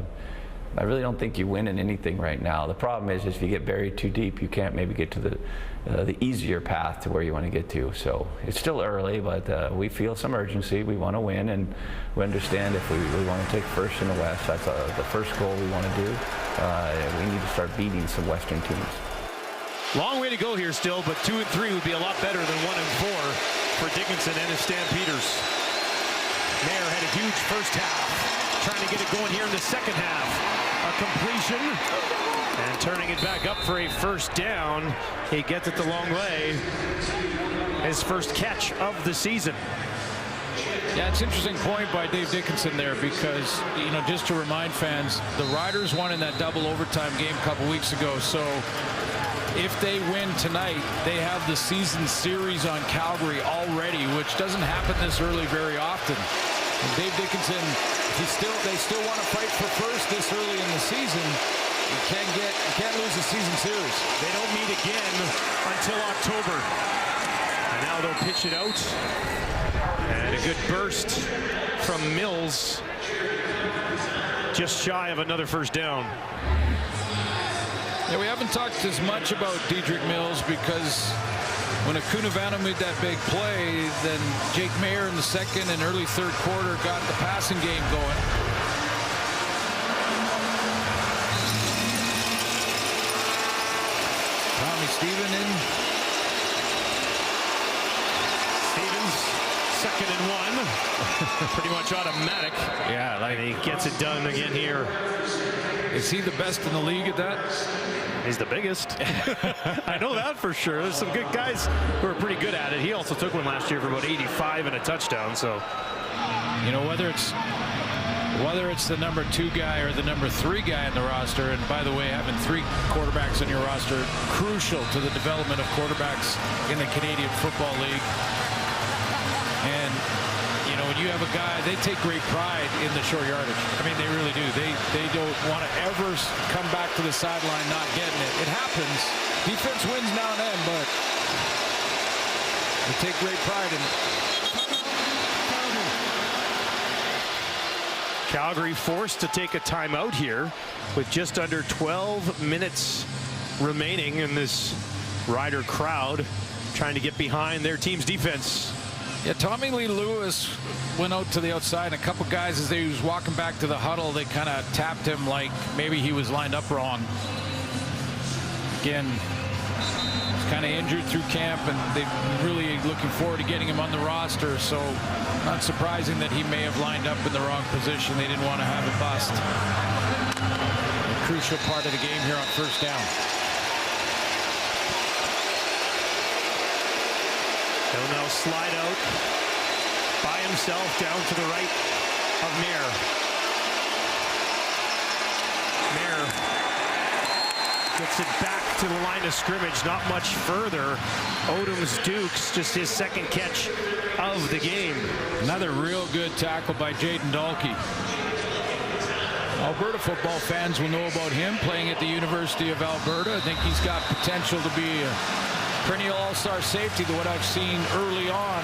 really don't think you win in anything right now. The problem is if you get buried too deep, you can't maybe get to the easier path to where you want to get to. So it's still early, but we feel some urgency. We want to win, and we understand if we want to take first in the West, that's the first goal we want to do. We need to start beating some Western teams. Long way to go here still, but 2 and 3 would be a lot better than 1 and 4 for Dickinson and his Stampeders. Mayer had a huge first half, trying to get it going here in the second half. A completion, and turning it back up for a first down. He gets it the long way. His first catch of the season. Yeah, it's an interesting point by Dave Dickinson there because, you know, just to remind fans, the Riders won in that double overtime game a couple weeks ago. So if they win tonight, they have the season series on Calgary already, which doesn't happen this early very often. And Dave Dickinson, they still want to fight for first this early in the season. You can't lose the season series. They don't meet again until October. And now they'll pitch it out. And a good burst from Mills. Just shy of another first down. Yeah, we haven't talked as much about Dedrick Mills because when Akunavano made that big play, then Jake Mayer in the second and early third quarter got the passing game going. Tommy Stephen in. Stevens, 2nd and 1. Pretty much automatic. Yeah, And he gets it done again here. Is he the best in the league at that? He's the biggest. I know that for sure. There's some good guys who are pretty good at it. He also took one last year for about 85 and a touchdown. So, you know, whether it's the number 2 guy or the number 3 guy in the roster, and by the way, having 3 quarterbacks on your roster, crucial to the development of quarterbacks in the Canadian Football League. And you know, when you have a guy, they take great pride in the short yardage. I mean, they really do. They don't want to ever come back to the sideline not getting it. It happens. Defense wins now and then, but they take great pride in it. Calgary forced to take a timeout here with just under 12 minutes remaining in this Rider crowd trying to get behind their team's defense. Yeah, Tommy Lee Lewis went out to the outside, and a couple guys, as they was walking back to the huddle, they kind of tapped him like maybe he was lined up wrong. Again, kind of injured through camp, and they're really looking forward to getting him on the roster. So not surprising that he may have lined up in the wrong position. They didn't want to have a bust. A crucial part of the game here on first down. He'll now slide out by himself down to the right of Mayer. Mayer gets it back to the line of scrimmage, not much further. Odom's Dukes, just his second catch of the game. Another real good tackle by Jaden Dahlke. Alberta football fans will know about him playing at the University of Alberta. I think he's got potential to be a perennial all-star safety to what I've seen early on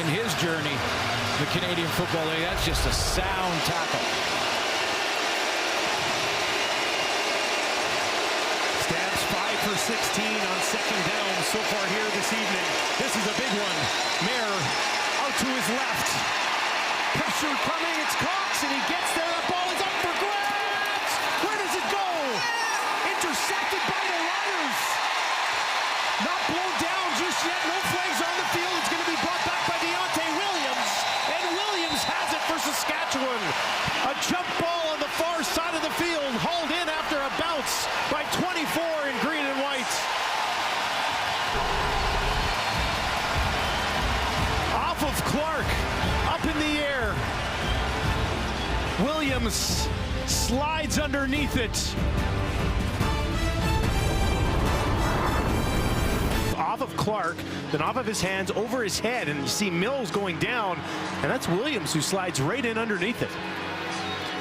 in his journey, the Canadian Football League. That's just a sound tackle. Stamps 5 for 16 on second down so far here this evening. This is a big one. Mayer out to his left. Pressure coming, it's Cox, and he gets there. That ball is up for grabs. Where does it go? Intercepted by the Riders. Not blown down just yet. No flags on the field. It's going to be brought back by Deontay Williams. And Williams has it for Saskatchewan. A jump ball on the far side of the field. Hauled in after a bounce by 24 in green and white. Off of Clark. Up in the air. Williams slides underneath it. Off of Clark, then off of his hands, over his head, and you see Mills going down, and that's Williams who slides right in underneath it.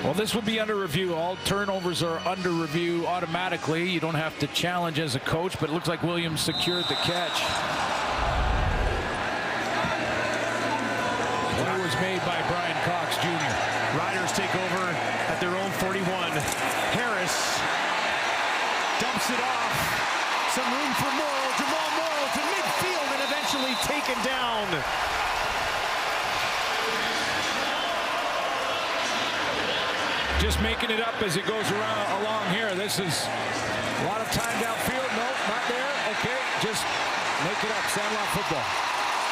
Well, this will be under review. All turnovers are under review automatically. You don't have to challenge as a coach, but it looks like Williams secured the catch. Play was made by Brian Cox Jr. Riders take over at their own 41. Harris dumps it off. Some room for Morrow. Jamal Morrow to midfield and eventually taken down. Just making it up as he goes along here. This is a lot of time downfield. No, not there. Okay, just make it up. Sandlot football.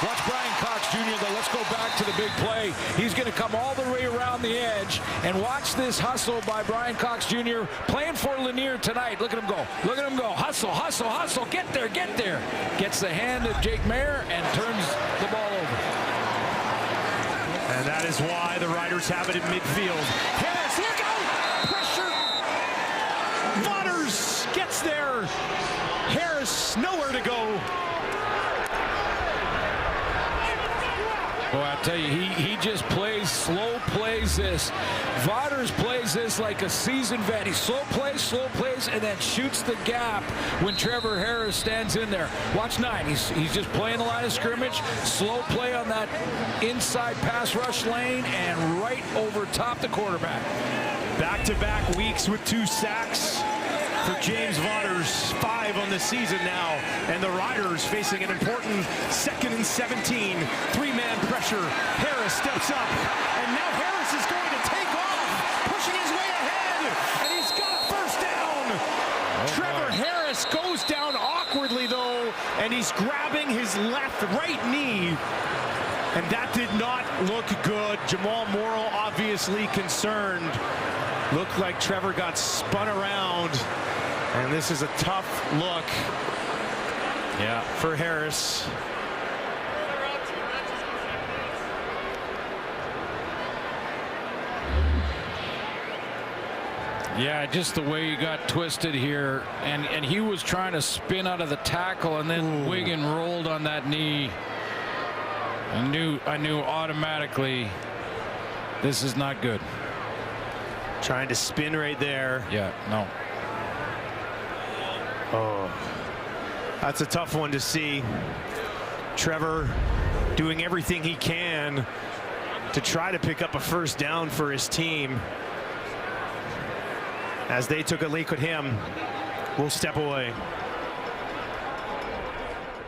Watch Brian Cox Jr. though. Let's go back to the big play. He's going to come all the way around the edge, and watch this hustle by Brian Cox Jr. playing for Lanier tonight. Look at him go. Look at him go. Hustle, hustle, hustle. Get there, get there. Gets the hand of Jake Mayer and turns the ball over. And that is why the Riders have it in midfield. Harris, look out! Pressure. Waters gets there. Harris, nowhere to go. Boy, I tell you, he just slow plays this. Waters plays this like a seasoned vet. He slow plays, and then shoots the gap when Trevor Harris stands in there. Watch 9. He's just playing the line of scrimmage. Slow play on that inside pass rush lane and right over top the quarterback. Back-to-back weeks with 2 sacks for James Waters. 5 on the season now. And the Riders facing an important 2nd and 17. 3-man pressure. Harris steps up. And now Harris is going to take off. Pushing his way ahead. And he's got a first down. Trevor Harris goes down awkwardly, though. And he's grabbing his right knee. And that did not look good. Jamal Morrow obviously concerned. Looked like Trevor got spun around. And this is a tough look for Harris. Yeah, just the way he got twisted here. And he was trying to spin out of the tackle, and then Wiggin rolled on that knee. I knew automatically this is not good. Trying to spin right there. Yeah, no. Oh, that's a tough one to see. Trevor doing everything he can to try to pick up a first down for his team. As they took a leak at him, we'll step away.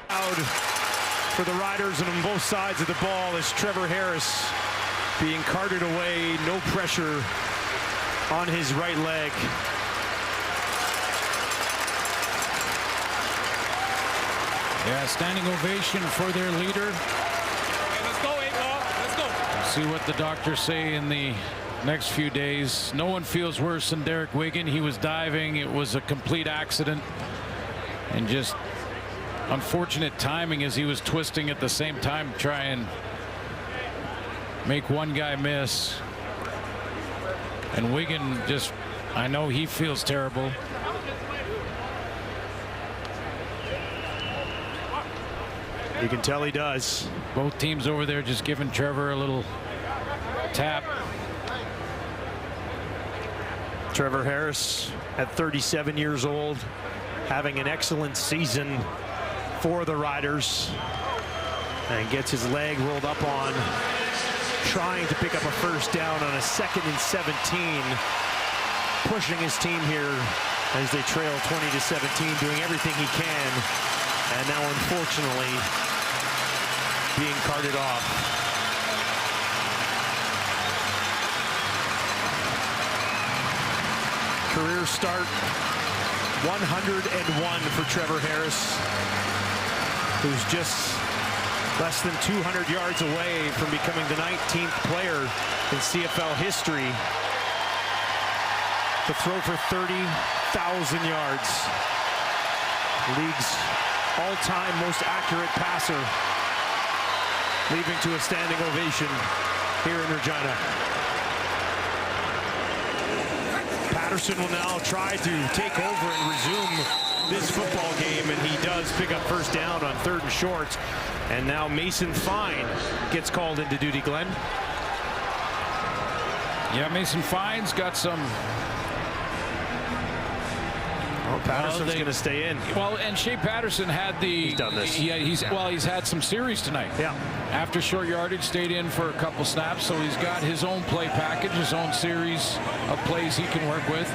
Out for the Riders and on both sides of the ball is Trevor Harris being carted away. No pressure on his right leg. Yeah, standing ovation for their leader. Let's go, 8-ball. Let's go. See what the doctors say in the next few days. No one feels worse than Derek Wigan. He was diving. It was a complete accident. And just unfortunate timing as he was twisting at the same time to try and make one guy miss. And Wigan just, I know he feels terrible. You can tell he does. Both teams over there just giving Trevor a little tap. Trevor Harris at 37 years old, having an excellent season for the Riders, and gets his leg rolled up on, trying to pick up a first down on a 2nd and 17, pushing his team here as they trail 20-17, doing everything he can, and now unfortunately being carted off. Career start 101 for Trevor Harris, who's just less than 200 yards away from becoming the 19th player in CFL history to throw for 30,000 yards. League's all-time most accurate passer, leaving to a standing ovation here in Regina. Patterson will now try to take over and resume this football game, and he does pick up first down on 3rd and short. And now Mason Fine gets called into duty, Glenn. Yeah, Mason Fine's got some. Well, Patterson's going to stay in. Well, and Shea Patterson had the. He's done this. Yeah, he's had some series tonight. Yeah. After short yardage, stayed in for a couple snaps, so he's got his own play package, his own series of plays he can work with.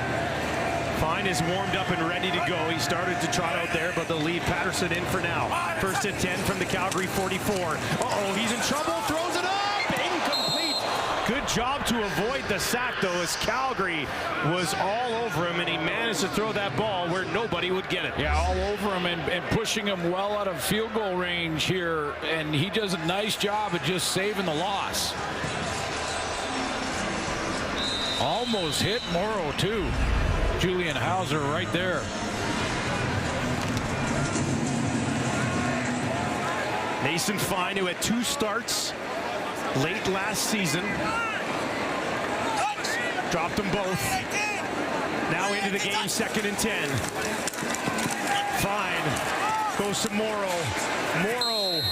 Fine is warmed up and ready to go. He started to trot out there, but they'll leave Patterson in for now. 1st and 10 from the Calgary 44. Uh-oh, he's in trouble, throws it up, incomplete. Good job to avoid the sack, though, as Calgary was all over him, and he managed to throw that ball where nobody would get it. Yeah, all over him and pushing him well out of field goal range here, and he does a nice job of just saving the loss. Almost hit Morrow, too. Julian Hauser right there. Mason Fine, who had 2 starts late last season, dropped them both. Now into the game, 2nd and 10. Fine goes to Morrow. Morrow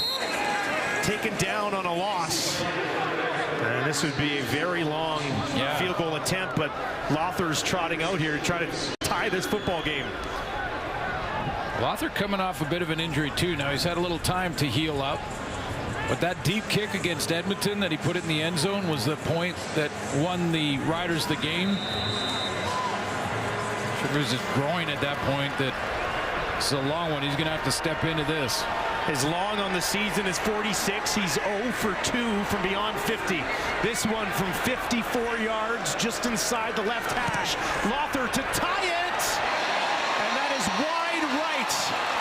taken down on a loss. And this would be a very long field goal attempt, but Lothar's trotting out here to try to tie this football game. Lothar coming off a bit of an injury too. Now he's had a little time to heal up, but that deep kick against Edmonton that he put it in the end zone was the point that won the Riders the game. It was his groin at that point. That it's a long one. He's going to have to step into this. His long on the season is 46. He's 0 for 2 from beyond 50. This one from 54 yards just inside the left hash. Lothar to tie it. And that is wide right.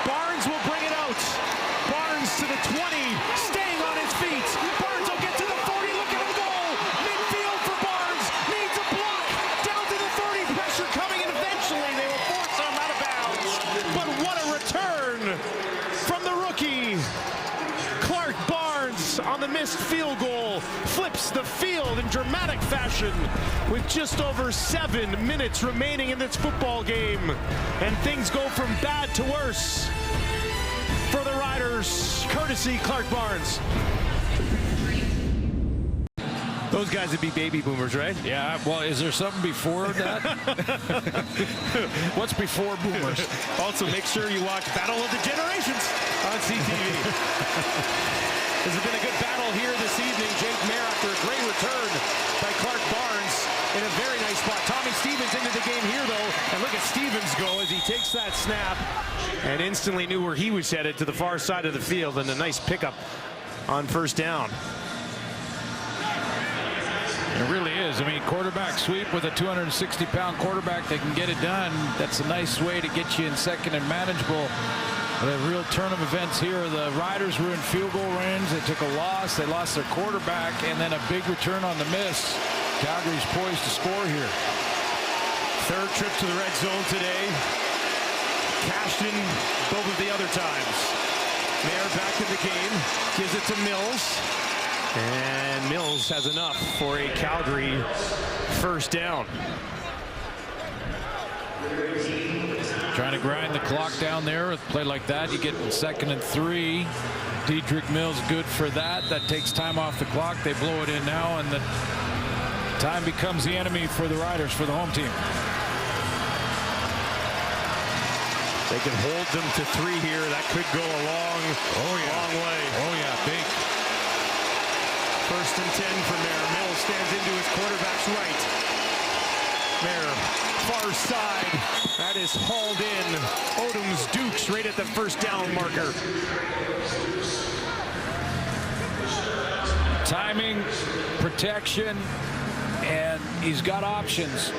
Barnes will bring it out. Barnes to the 20, staying on his feet. Barnes will get to the 40, look at him go. Midfield for Barnes. Needs a block. Down to the 30. Pressure coming, and eventually they will force him out of bounds. But what a return from the rookie. Clark Barnes on the missed field goal flips the field in dramatic fashion with just over 7 minutes remaining in this football game, and things go from bad to worse for the Riders, courtesy Clark Barnes. Those guys would be baby boomers, right? Yeah, well, is there something before that? What's before boomers? Also, make sure you watch Battle of the Generations on CTV. This has been a good battle here this evening. Jake Mayer after a great return by Clark Barnes in a very nice spot. Tommy Stevens into the game here, though, and look at Stevens go as he takes that snap and instantly knew where he was headed, to the far side of the field, and a nice pickup on first down. It really is. I mean, quarterback sweep with a 260-pound quarterback that can get it done. That's a nice way to get you in second and manageable. The real turn of events here. The Riders were in field goal range. They took a loss. They lost their quarterback, and then a big return on the miss. Calgary's poised to score here. Third trip to the red zone today. Cashed in both of the other times. Mayer back in the game. Gives it to Mills. And Mills has enough for a Calgary first down. Trying to grind the clock down there. With a play like that, you get 2nd and 3. Dedrick Mills good for that. That takes time off the clock. They blow it in now, and the time becomes the enemy for the Riders, for the home team. They can hold them to 3 here. That could go a long way. Oh, yeah, big. 1st and 10 for Mayer. Mills stands into his quarterback's right. Mayer, far side. That is hauled in. Odom's Dukes right at the first down marker. Timing, protection, and he's got options.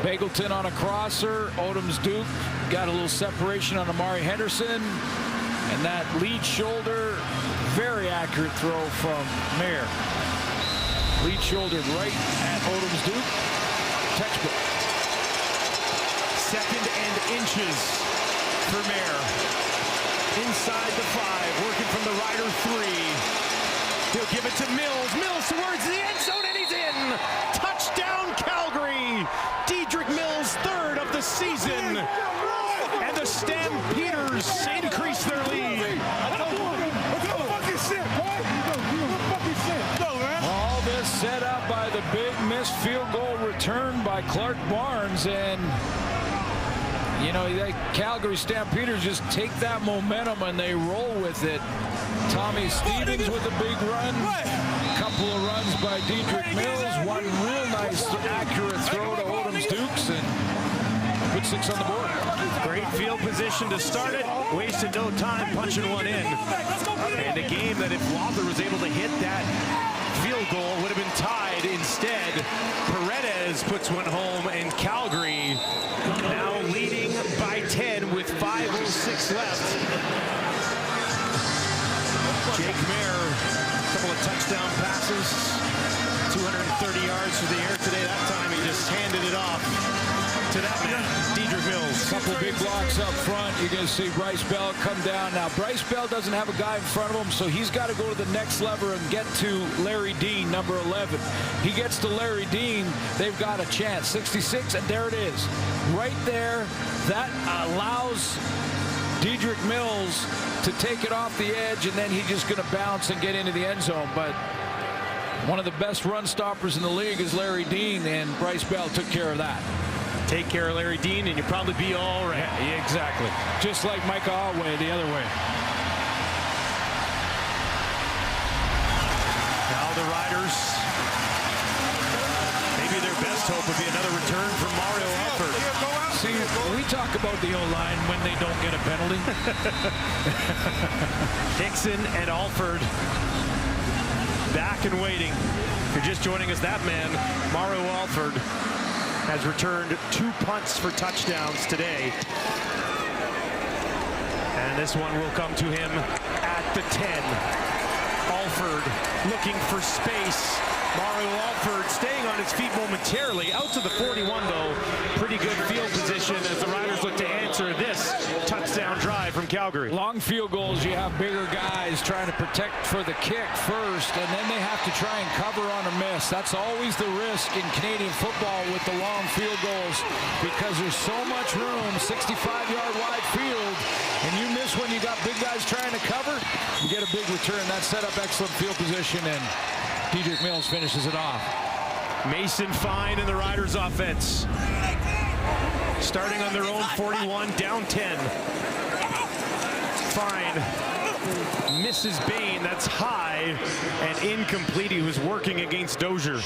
Bagleton on a crosser. Odom's Duke got a little separation on Amari Henderson. And that lead shoulder, very accurate throw from Mayer. Lead shouldered right at Odom's Duke. Textbook. 2nd and inches for Mayer. Inside the 5, working from the Rider 3. He'll give it to Mills. Mills towards the end zone, and he's in. Touchdown, Calgary. Dedrick Mills, 3rd of the season. And the Stampeders increase their lead. All this set up by the big missed field goal return by Clark Barnes, and you know, the Calgary Stampeders just take that momentum and they roll with it. Tommy Stevens with a big run. A couple of runs by Dedrick Mills. One real nice, accurate throw to Odom's Dukes, and put 6 on the board. Great field position to start it. Wasted no time punching one in. And a game that if Walther was able to hit that field goal would have been tied. Instead, Paredes puts one home, and Calgary now leading by 10 with 5:06 left. Jake Mayer, a couple of touchdown passes, 230 yards through the air today. That time he just handed it off to that man, Dedrick Mills. Couple big blocks up front. You're going to see Bryce Bell come down. Now, Bryce Bell doesn't have a guy in front of him, so he's got to go to the next lever and get to Larry Dean, number 11. He gets to Larry Dean, they've got a chance. 66, and there it is. Right there, that allows Dedrick Mills to take it off the edge, and then he's just going to bounce and get into the end zone. But one of the best run stoppers in the league is Larry Dean, and Bryce Bell took care of that. Take care of Larry Dean, and you'll probably be all right. Yeah, exactly. Just like Micah Otway the other way. Now the Riders, maybe their best hope would be another return from Mario Alford. See, we talk about the O-line when they don't get a penalty. Dixon and Alford back and waiting. If you're just joining us, that man, Mario Alford, has returned 2 punts for touchdowns today. And this one will come to him at the 10. Alford looking for space. Mario Alford staying on his feet momentarily. Out to the 41, though. Pretty good field position as the Riders look to answer this touchdown drive from Calgary. Long field goals, you have bigger guys trying to protect for the kick first, and then they have to try and cover on a miss. That's always the risk in Canadian football with the long field goals, because there's so much room, 65-yard wide field, and you miss when you got big guys trying to cover, you get a big return. That set up excellent field position, and Dedrick Mills finishes it off. Mason Fine and the Riders offense. Starting on their own 41, down 10. Fine misses Bain. That's high and incomplete. He was working against Dozier.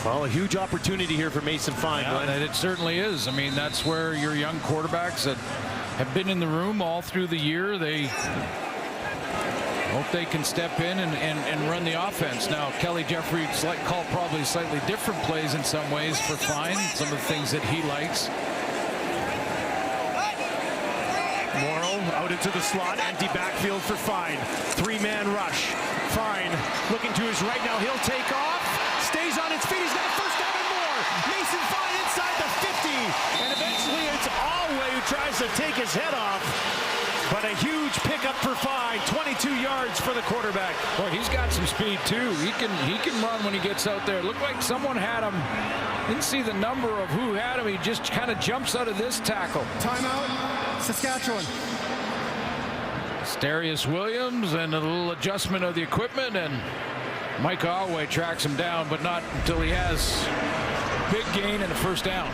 Well, a huge opportunity here for Mason Fine. Yeah, it certainly is. I mean, that's where your young quarterbacks that have been in the room all through the year. Hope they can step in and run the offense. Now, Kelly Jeffrey's called probably slightly different plays in some ways for Fine, some of the things that he likes. Morrow out into the slot, empty backfield for Fine. Three-man rush. Fine looking to his right now. He'll take off, stays on his feet. He's got a first down and more. Mason Fine inside the 50, and eventually it's Alway who tries to take his head off. But a huge pickup for Fine, 22 yards for the quarterback. Boy, he's got some speed too. He can run when he gets out there. It looked like someone had him. Didn't see the number of who had him. He just kind of jumps out of this tackle. Timeout, Saskatchewan. Darius Williams and a little adjustment of the equipment, and Mike Alway tracks him down, but not until he has big gain and a first down.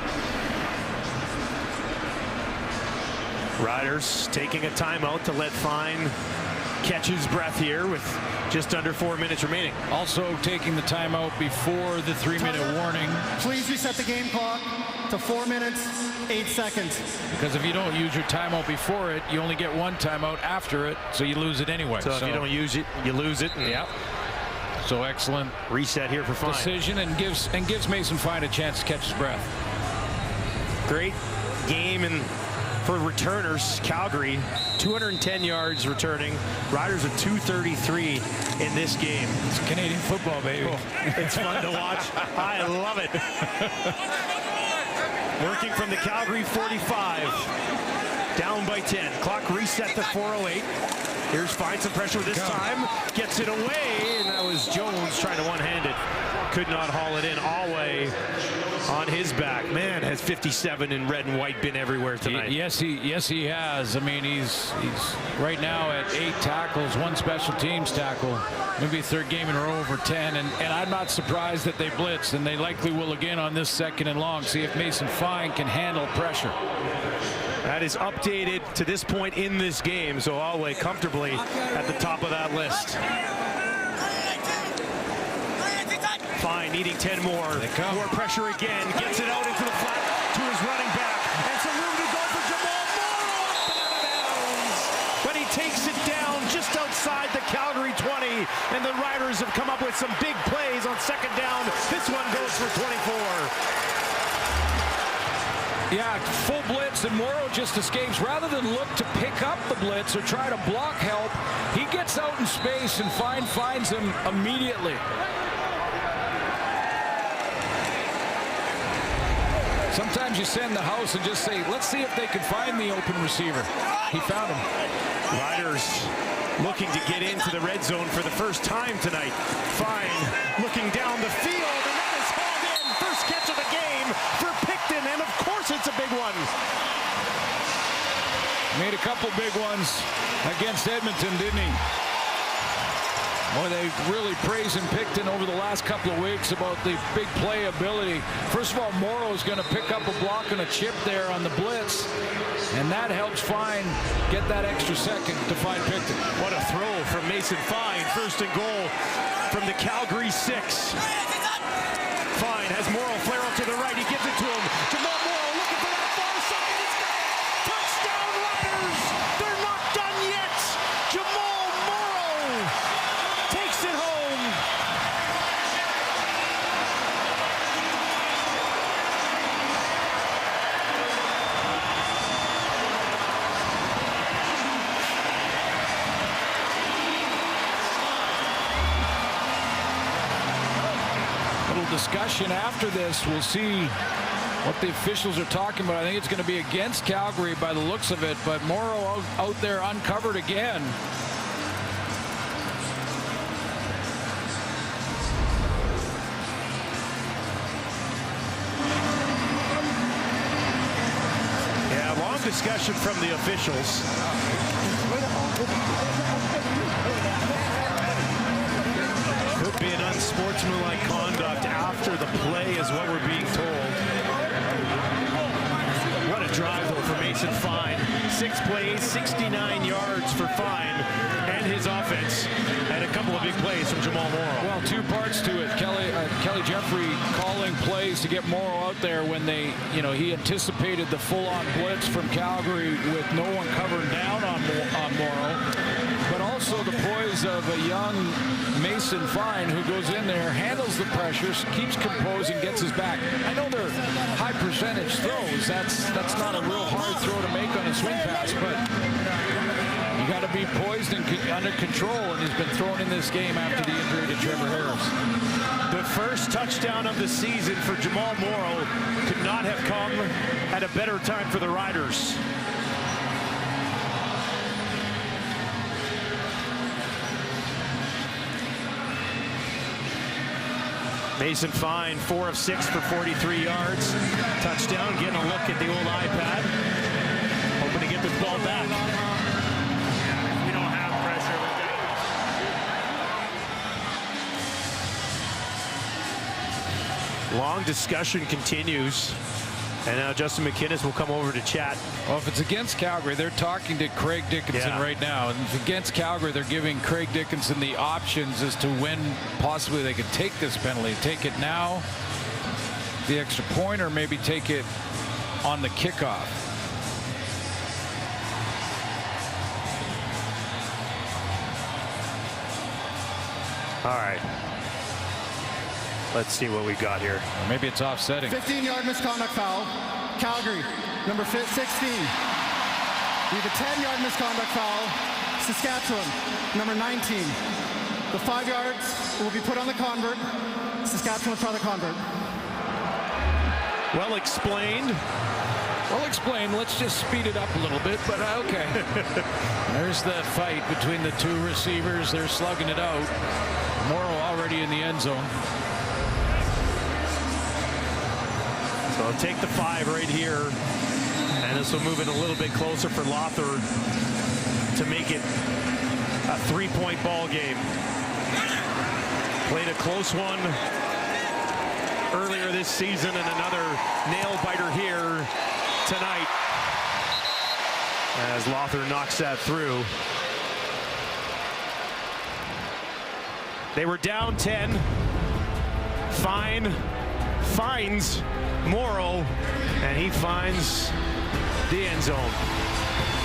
Riders taking a timeout to let Fine catch his breath here with just under 4 minutes remaining. Also taking the timeout before the 3-minute warning. Please reset the game clock to 4 minutes, 8 seconds. Because if you don't use your timeout before it, you only get one timeout after it, so you lose it anyway. So if you don't use it, you lose it. Yep. So excellent reset here for Fine. Decision, and gives Mason Fine a chance to catch his breath. Great game and for returners. Calgary 210 yards returning. Riders at 233 in this game. It's Canadian football, baby. Oh, it's fun to watch. I love it. Working from the Calgary 45. Down by 10. Clock reset to 4:08. Here's Fine, some pressure this time. Gets it away, and that was Jones trying to one-hand it. Could not haul it in. Alway on his back. Man, has 57 in red and white been everywhere tonight. Yes, he has. I mean, he's right now at 8 tackles, 1 special teams tackle. Maybe third game in a row over 10, and I'm not surprised that they blitz, and they likely will again on this 2nd and long. See if Mason Fine can handle pressure. That is updated to this point in this game, so Alway comfortably at the top of that list. Fine, needing 10 more. More pressure again. Gets it out into the flat to his running back. And some room to go for Jamal Morrow up and out of bounds. But he takes it down just outside the Calgary 20. And the Riders have come up with some big plays on 2nd down. This one goes for 24. Yeah, full blitz, and Morrow just escapes. Rather than look to pick up the blitz or try to block help, he gets out in space, and Fine finds him immediately. Sometimes you send the house and just say, let's see if they can find the open receiver. He found him. Riders looking to get into the red zone for the first time tonight. Fine looking down the field, and that is hauled in. First catch of the game for Picton, and of course it's a big one. Made a couple big ones against Edmonton, didn't he? Boy, they really praising Picton over the last couple of weeks about the big play ability. First of all, Morrow is going to pick up a block and a chip there on the blitz, and that helps Fine get that extra second to find Picton. What a throw from Mason Fine. 1st and goal from the Calgary 6. Fine has Morrow flare out to the right. He gives it to him. Jamal Morrow looking for that far side. He's got it. Touchdown Riders. They're not done yet. Jamal Morrow takes it home. Little discussion after this. We'll see what the officials are talking about. I think it's going to be against Calgary by the looks of it, but Morrow out there uncovered again. Yeah, long discussion from the officials. Could be an unsportsmanlike conduct after the play is what we're being told. What a drive though for Mason Fine. 6 plays, 69 yards for Fine and his offense, and a couple of big plays from Jamal Morrow. Well, 2 parts to it. Kelly Jeffrey calling plays to get Morrow out there when he anticipated the full-on blitz from Calgary with no one covering down on Morrow. But also also the poise of a young Mason Fine who goes in there, handles the pressures, keeps composed, and gets his back. I know they're high percentage throws. That's not a real hard throw to make on a swing pass, but you got to be poised and under control, and he's been thrown in this game after the injury to Trevor Harris. The first touchdown of the season for Jamal Morrow could not have come at a better time for the Riders. Mason Fine, 4 of 6 for 43 yards. Touchdown, getting a look at the old iPad. Hoping to get this ball back. We don't have pressure. Long discussion continues. And now Justin McInnes will come over to chat. Well, if it's against Calgary, they're talking to Craig Dickinson right now. And if against Calgary, they're giving Craig Dickinson the options as to when possibly they could take this penalty. Take it now, the extra point, or maybe take it on the kickoff. All right. Let's see what we got here. Or maybe it's offsetting. 15-yard misconduct foul. Calgary, number 16. We have a 10-yard misconduct foul. Saskatchewan, number 19. The 5 yards will be put on the convert. Saskatchewan try the convert. Well explained. Well explained. Let's just speed it up a little bit, but okay. There's the fight between the two receivers. They're slugging it out. Morrow already in the end zone. So I'll take the 5 right here, and this will move it a little bit closer for Lothar to make it a 3-point ball game. Played a close one earlier this season, and another nail-biter here tonight as Lothar knocks that through. They were down 10. Fine finds Morrow, and he finds the end zone.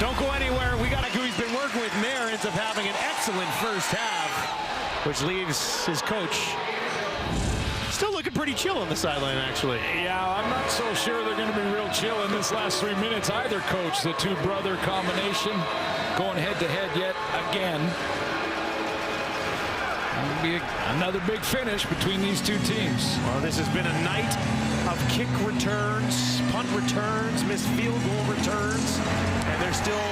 Don't go anywhere. We got who he's been working with. Mayer ends up having an excellent first half, which leaves his coach still looking pretty chill on the sideline, actually. Yeah, I'm not so sure they're going to be real chill in this last 3 minutes either, Coach. The two-brother combination going head-to-head yet again. It'll be another big finish between these two teams. Well, this has been a night of kick returns, punt returns, missed field goal returns, and there's still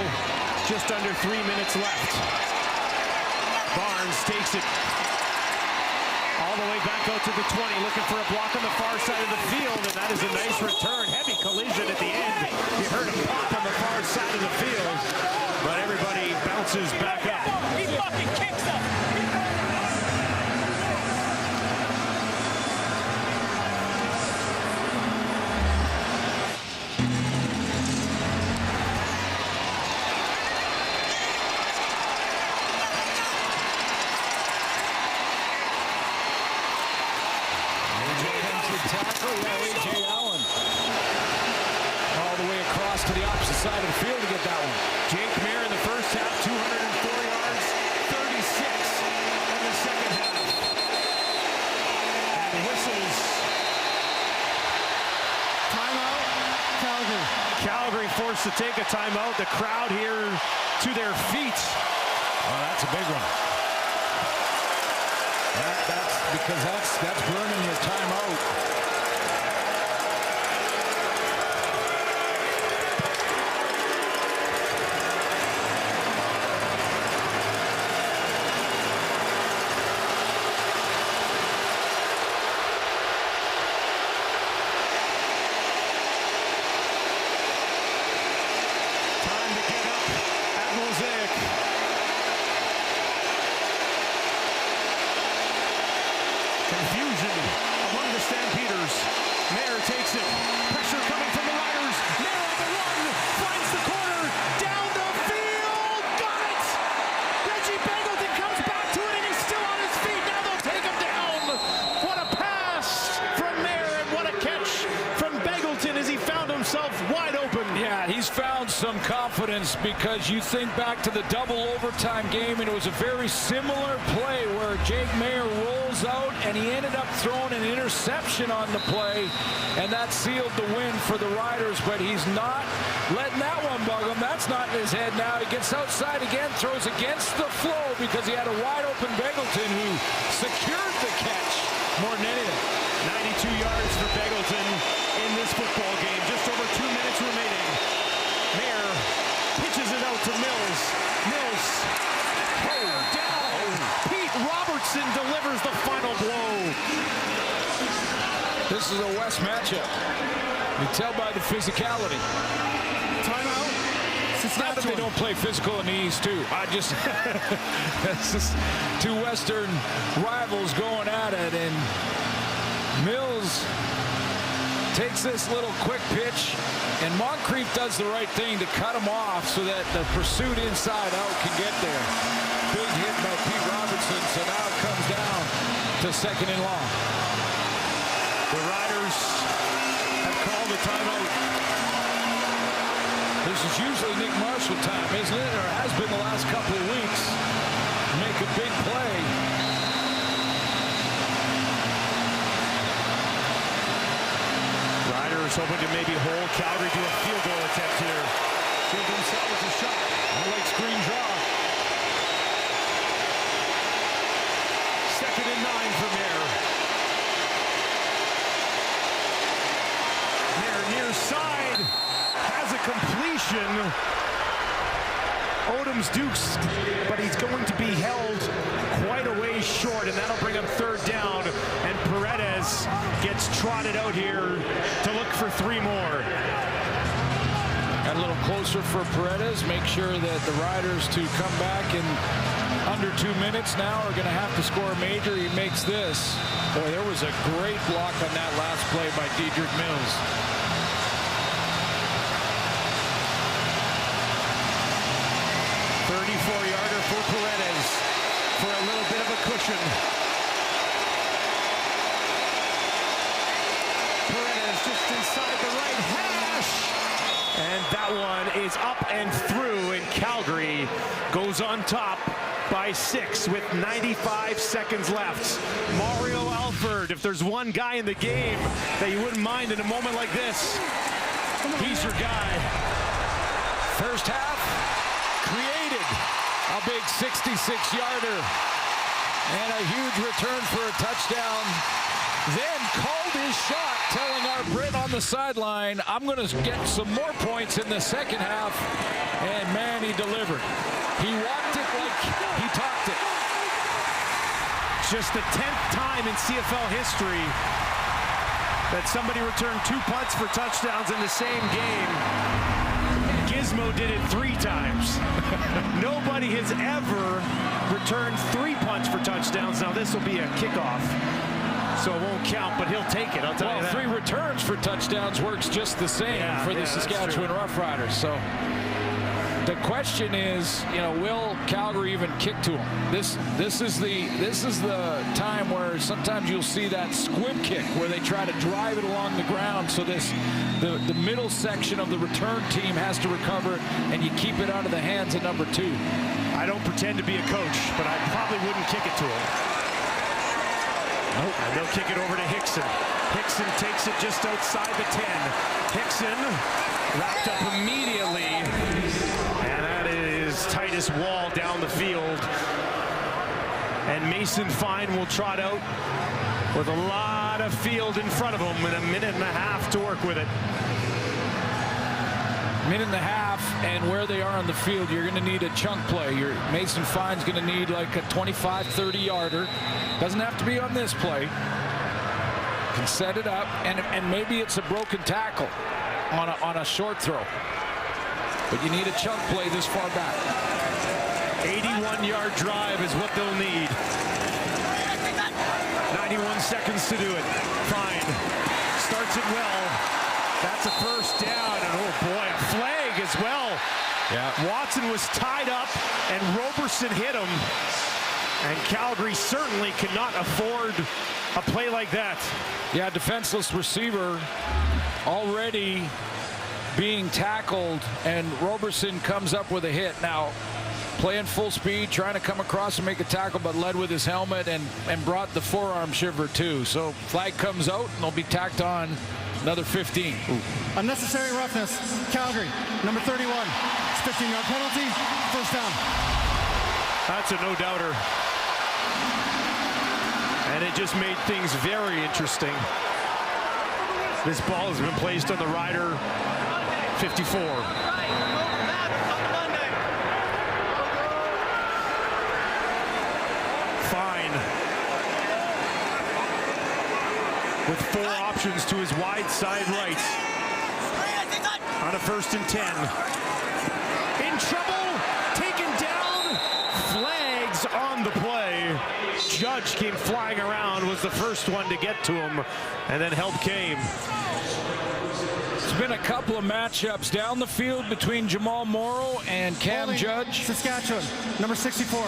just under 3 minutes left. Barnes takes it all the way back out to the 20, looking for a block on the far side of the field, and that is a nice return. Heavy collision at the end. You heard him pop on the far side of the field, but everybody bounces back up. He fucking kicks up. To the opposite side of the field to get that one. Jake Mayer in the first half, 204 yards, 36 in the second half. And the whistles. Timeout, Calgary. Calgary forced to take a timeout. The crowd here to their feet. Oh, that's a big one. That's burning your timeout. Confusion among the Stampeders. Mayer takes it. Pressure coming from the Riders. Mayer on the run. Finds the corner. Down the field. Got it. Reggie Begelton comes back to it, and he's still on his feet. Now they'll take him down. What a pass from Mayer, and what a catch from Begelton as he found himself wide open. Yeah, he's found some confidence confidence because you think back to the double overtime game, and it was a very similar play where Jake Mayer rolls out, and he ended up throwing an interception on the play, and that sealed the win for the Riders, but he's not letting that one bug him. That's not in his head now. He gets outside again, throws against the flow because he had a wide-open Beggleton who secured the catch more than anything. 92 yards for Beggleton in this football game. Just over 2 minutes remaining. Mayer pitches it out to Mills. Mills, down. Pete Robertson delivers the final blow. This is a West matchup. You tell by the physicality. Timeout. Not that they don't play physical in the East, too. That's just two Western rivals going at it, and Mills takes this little quick pitch, and Moncrief does the right thing to cut him off so that the pursuit inside out can get there. Big hit by Pete Robertson, so now it comes down to second and long. The Riders have called a timeout. This is usually Nick Marshall time, isn't it? Or has been the last couple of weeks. Make a big play. Riders hoping to maybe hold Calgary to a field goal attempt here. Give themselves a shot. Like screen draw. Second and 9 for Mayer. Mayer near side. Has a completion. Odom's Dukes, but he's going to be held quite a ways short, and that'll bring him third down. And Paredes gets trotted out here to look for 3 more. Got a little closer for Paredes. Make sure that the Riders to come back in under 2 minutes now are going to have to score a major. He makes this. Boy, there was a great block on that last play by Dedrick Mills. 34-yarder for Paredes for a little bit of a cushion. Paredes just inside the right hash. And that one is up and through, and Calgary goes on top by 6 with 95 seconds left. Mario Alford, if there's one guy in the game that you wouldn't mind in a moment like this, he's your guy. First half created a big 66-yarder and a huge return for a touchdown. Then called his shot, telling our Brit on the sideline, I'm going to get some more points in the second half. And man, he delivered. He walked it like he talked it. Just the 10th time in CFL history that somebody returned 2 punts for touchdowns in the same game. Gizmo did it 3 times. Nobody has ever returned 3 punts for touchdowns. Now this will be a kickoff, so it won't count, but he'll take it, I'll tell you that. 3 returns for touchdowns works just the same for the Saskatchewan Roughriders. So the question is, will Calgary even kick to him? This is the time where sometimes you'll see that squib kick where they try to drive it along the ground. So the middle section of the return team has to recover it, and you keep it out of the hands of number 2. I don't pretend to be a coach, but I probably wouldn't kick it to him. Nope. And they'll kick it over to Hickson. Hickson takes it just outside the 10. Hickson wrapped up immediately. And that is tightest wall down the field. And Mason Fine will trot out with a lot of field in front of him and a minute and a half to work with it. Minute and a half, and where they are on the field, you're going to need a chunk play. Mason Fine's going to need like a 25, 30-yarder. Doesn't have to be on this play. Can set it up, and maybe it's a broken tackle on a short throw. But you need a chunk play this far back. 81-yard drive is what they'll need. 91 seconds to do it. Fine. Starts it well. That's a first down, and oh boy, a flag as well. Yeah. Watson was tied up, and Roberson hit him. And Calgary certainly cannot afford a play like that. Yeah, defenseless receiver already being tackled, and Roberson comes up with a hit. Now, playing full speed, trying to come across and make a tackle, but led with his helmet and brought the forearm shiver too. So flag comes out, and they'll be tacked on another 15. Ooh. Unnecessary roughness. Calgary, number 31. It's 15-yard penalty. First down. That's a no-doubter. And it just made things very interesting. This ball has been placed on the Rider 54. Fine. With 4 options to his wide side right. On a 1st and 10. In trouble. Taken down. Flags on the play. Judge came flying around, was the first one to get to him, and then help came. It's been a couple of matchups down the field between Jamal Morrow and Cam Judge. Saskatchewan, number 64.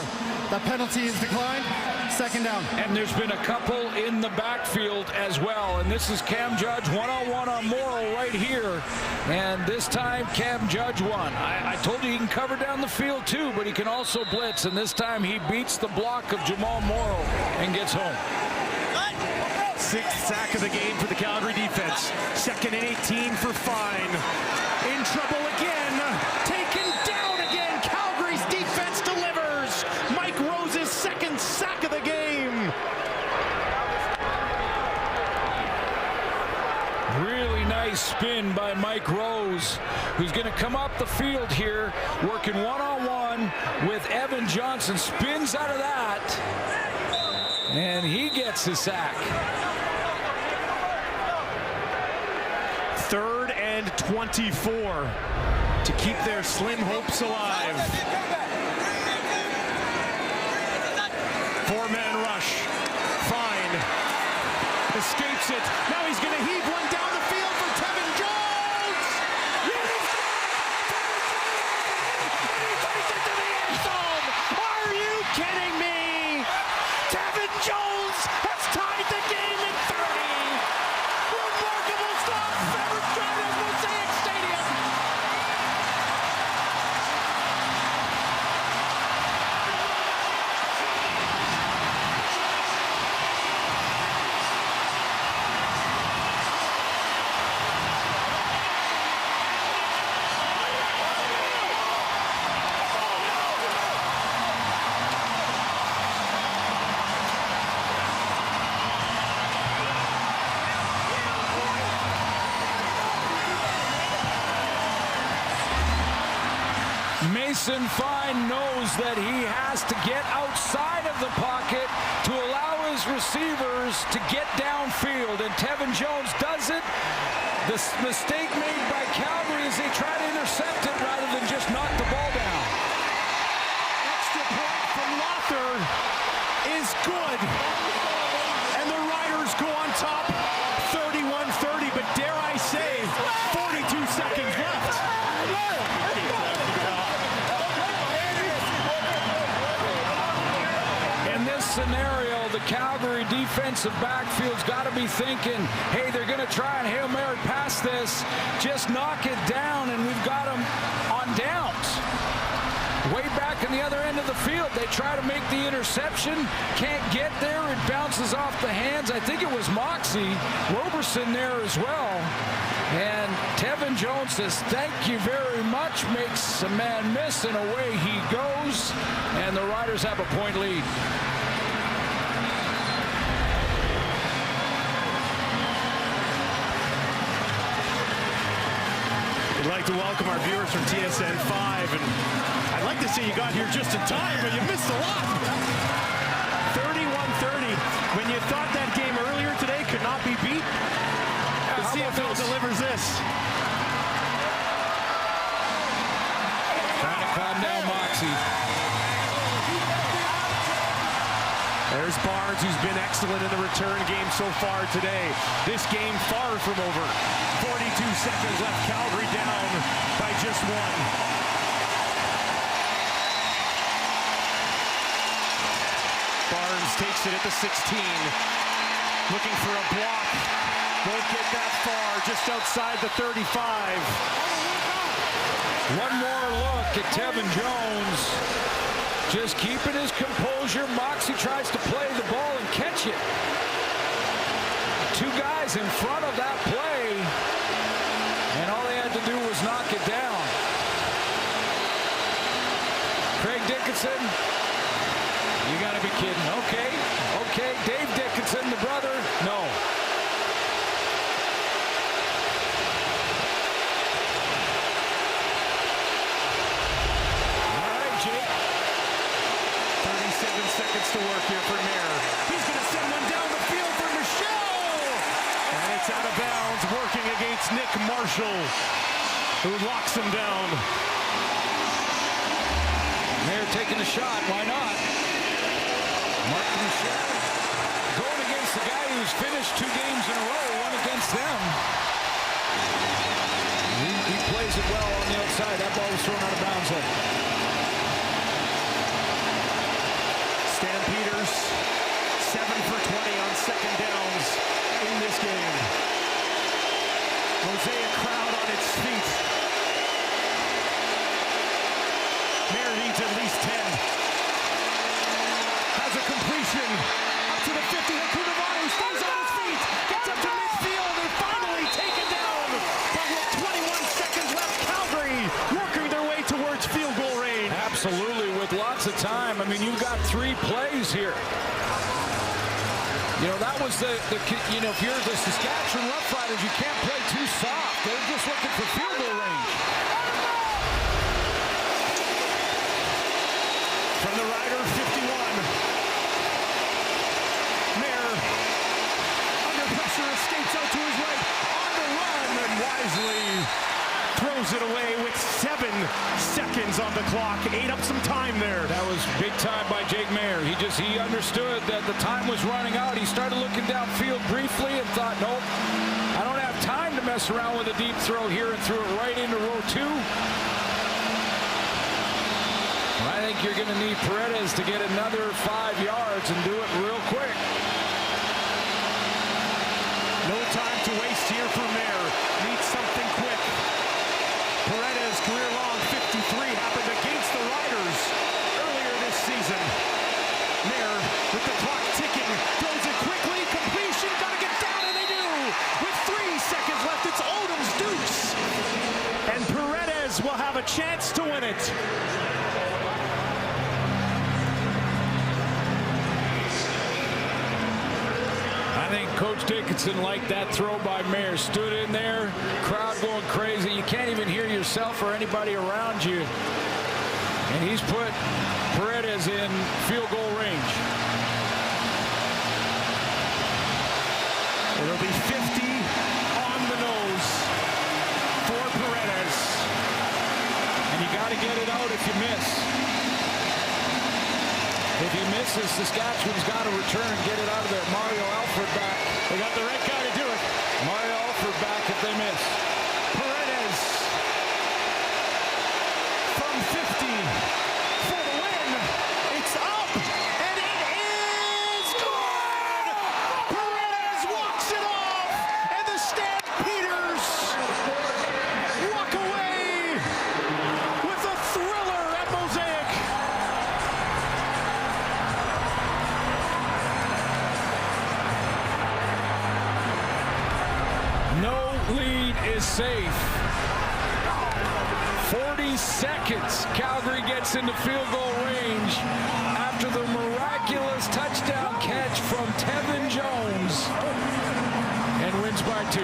That penalty is declined. Second down. And there's been a couple in the backfield as well. And this is Cam Judge one-on-one on Morrow right here. And this time Cam Judge won. I told you he can cover down the field too, but he can also blitz. And this time he beats the block of Jamal Morrow and gets home. 6th sack of the game for the Calgary defense. 2nd and 18 for Fine. In trouble again. Taken down again. Calgary's defense delivers. Mike Rose's 2nd sack of the game. Really nice spin by Mike Rose, who's going to come up the field here, working one-on-one with Evan Johnson. Spins out of that, and he gets the sack. 3rd and 24 to keep their slim hopes alive. 4-man rush. Fine. Escapes it. Now he's going to heave one down the field for Tevin Jones. He takes it to the end zone. Are you kidding me? Tevin Jones has tied the game at 30. Remarkable stuff. Ever tried at Mosaic Stadium. Mason Fine knows that he has to get outside of the pocket to allow his receivers to get downfield, and Tevin Jones does it. The mistake made by Calgary is they try to intercept it rather than just knock the ball down. Extra point from Lothar is good. And the Riders go on top 31-30, but dare I say, 42 seconds left. In this scenario, the Calgary defensive backfield's got to be thinking, hey, they're going to try and Hail Mary pass this. Just knock it down, and we've got them on downs. Way back in the other end of the field, they try to make the interception. Can't get there. It bounces off the hands. I think it was Moxie. Roberson there as well. And Tevin Jones says, thank you very much. Makes a man miss, and away he goes. And the Riders have a point lead. We'd like to welcome our viewers from TSN 5, and I'd like to say you got here just in time, but you missed a lot. 31-30. When you thought that game earlier today could not be beat, the CFL delivers this. Trying to calm down Moxie. There's Barnes, who's been excellent in the return game so far today. This game far from over. 42 seconds left. Calgary down by just 1. Barnes takes it at the 16. Looking for a block. Won't get that far, just outside the 35. One more look at Tevin Jones. Just keeping his composure. Moxie tries to play the ball and catch it. Two guys in front of that play, and all they had to do was knock it down. Craig Dickinson, you got to be kidding. Okay, Dave Dickinson, the brother, no. All right, Jake. 37 seconds to work here for Mayer. He's going to send one down the field for Michelle. And it's out of bounds, working against Nick Marshall, who locks him down. Mayer taking a shot, why not? Mark Michelle going against the guy who's finished 2 games in a row, one against them. He plays it well on the outside. That ball was thrown out of bounds there. Stampeders 7 for 20 on second downs in this game. Mosaic crowd on its feet. Mayer needs at least 10. Has a completion up to the 50. Kunavani stays on his feet. Gets up to midfield and finally taken down. But with 21 seconds left, Calgary working their way towards field goal range. Absolutely, with lots of time. I mean, you've got 3 plays here. You know, that was you know, if you're the Saskatchewan Roughriders, you can't play too soft. They're just looking for field goal range. From the Rider 51. Mayer under pressure, escapes out to his right, on the run, and wisely throws it away with 7 seconds on the clock. Ate up some time there. That was big time by Jake Mayer. He understood that the time was running out. He started looking downfield briefly and thought, nope, I don't have time to mess around with a deep throw here, and threw it right into row 2. I think you're going to need Paredes to get another 5 yards and do it real quick. No time to waste here for Mayer. Needs something quick. Paredes, career long 53, happened against the Riders earlier this season. Mayer with the clock ticking, throws it quickly, completion, gotta get down, and they do! With 3 seconds left, it's Odom's deuce. And Paredes will have a chance to win it. I think Coach Dickinson liked that throw by Mayer. Stood in there, crowd going crazy. You can't even hear yourself or anybody around you. And he's put Paredes in field goal range. It'll be 50 on the nose for Paredes. And you got to get it out if you miss. If he misses, Saskatchewan's got to return, get it out of there. Mario Alford back. They got the right guy to do it. Mario Alford back if they miss. Paredes from 50 for the win. It's up, and it is good! Paredes walks it off, and the Stampeders walk away with a thriller at Mosaic. No lead is safe. 40 seconds. Calgary gets into field goal range after the miraculous touchdown catch from Tevin Jones, and wins by 2.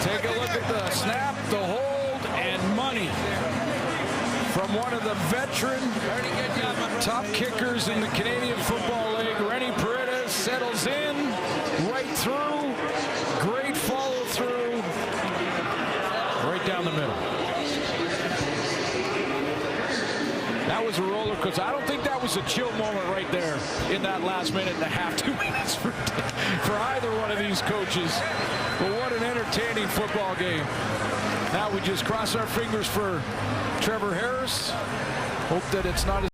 Take a look at the snap, the hold, and money from one of the veteran top kickers in the Canadian Football League. Rennie Paredes settles in right through. Great follow through. Right down the middle. That was a roller coaster. I don't think that was a chill moment right there in that last minute and a half, 2 minutes for either one of these coaches. But what an entertaining football game. Now we just cross our fingers for Trevor Harris. Hope that it's not as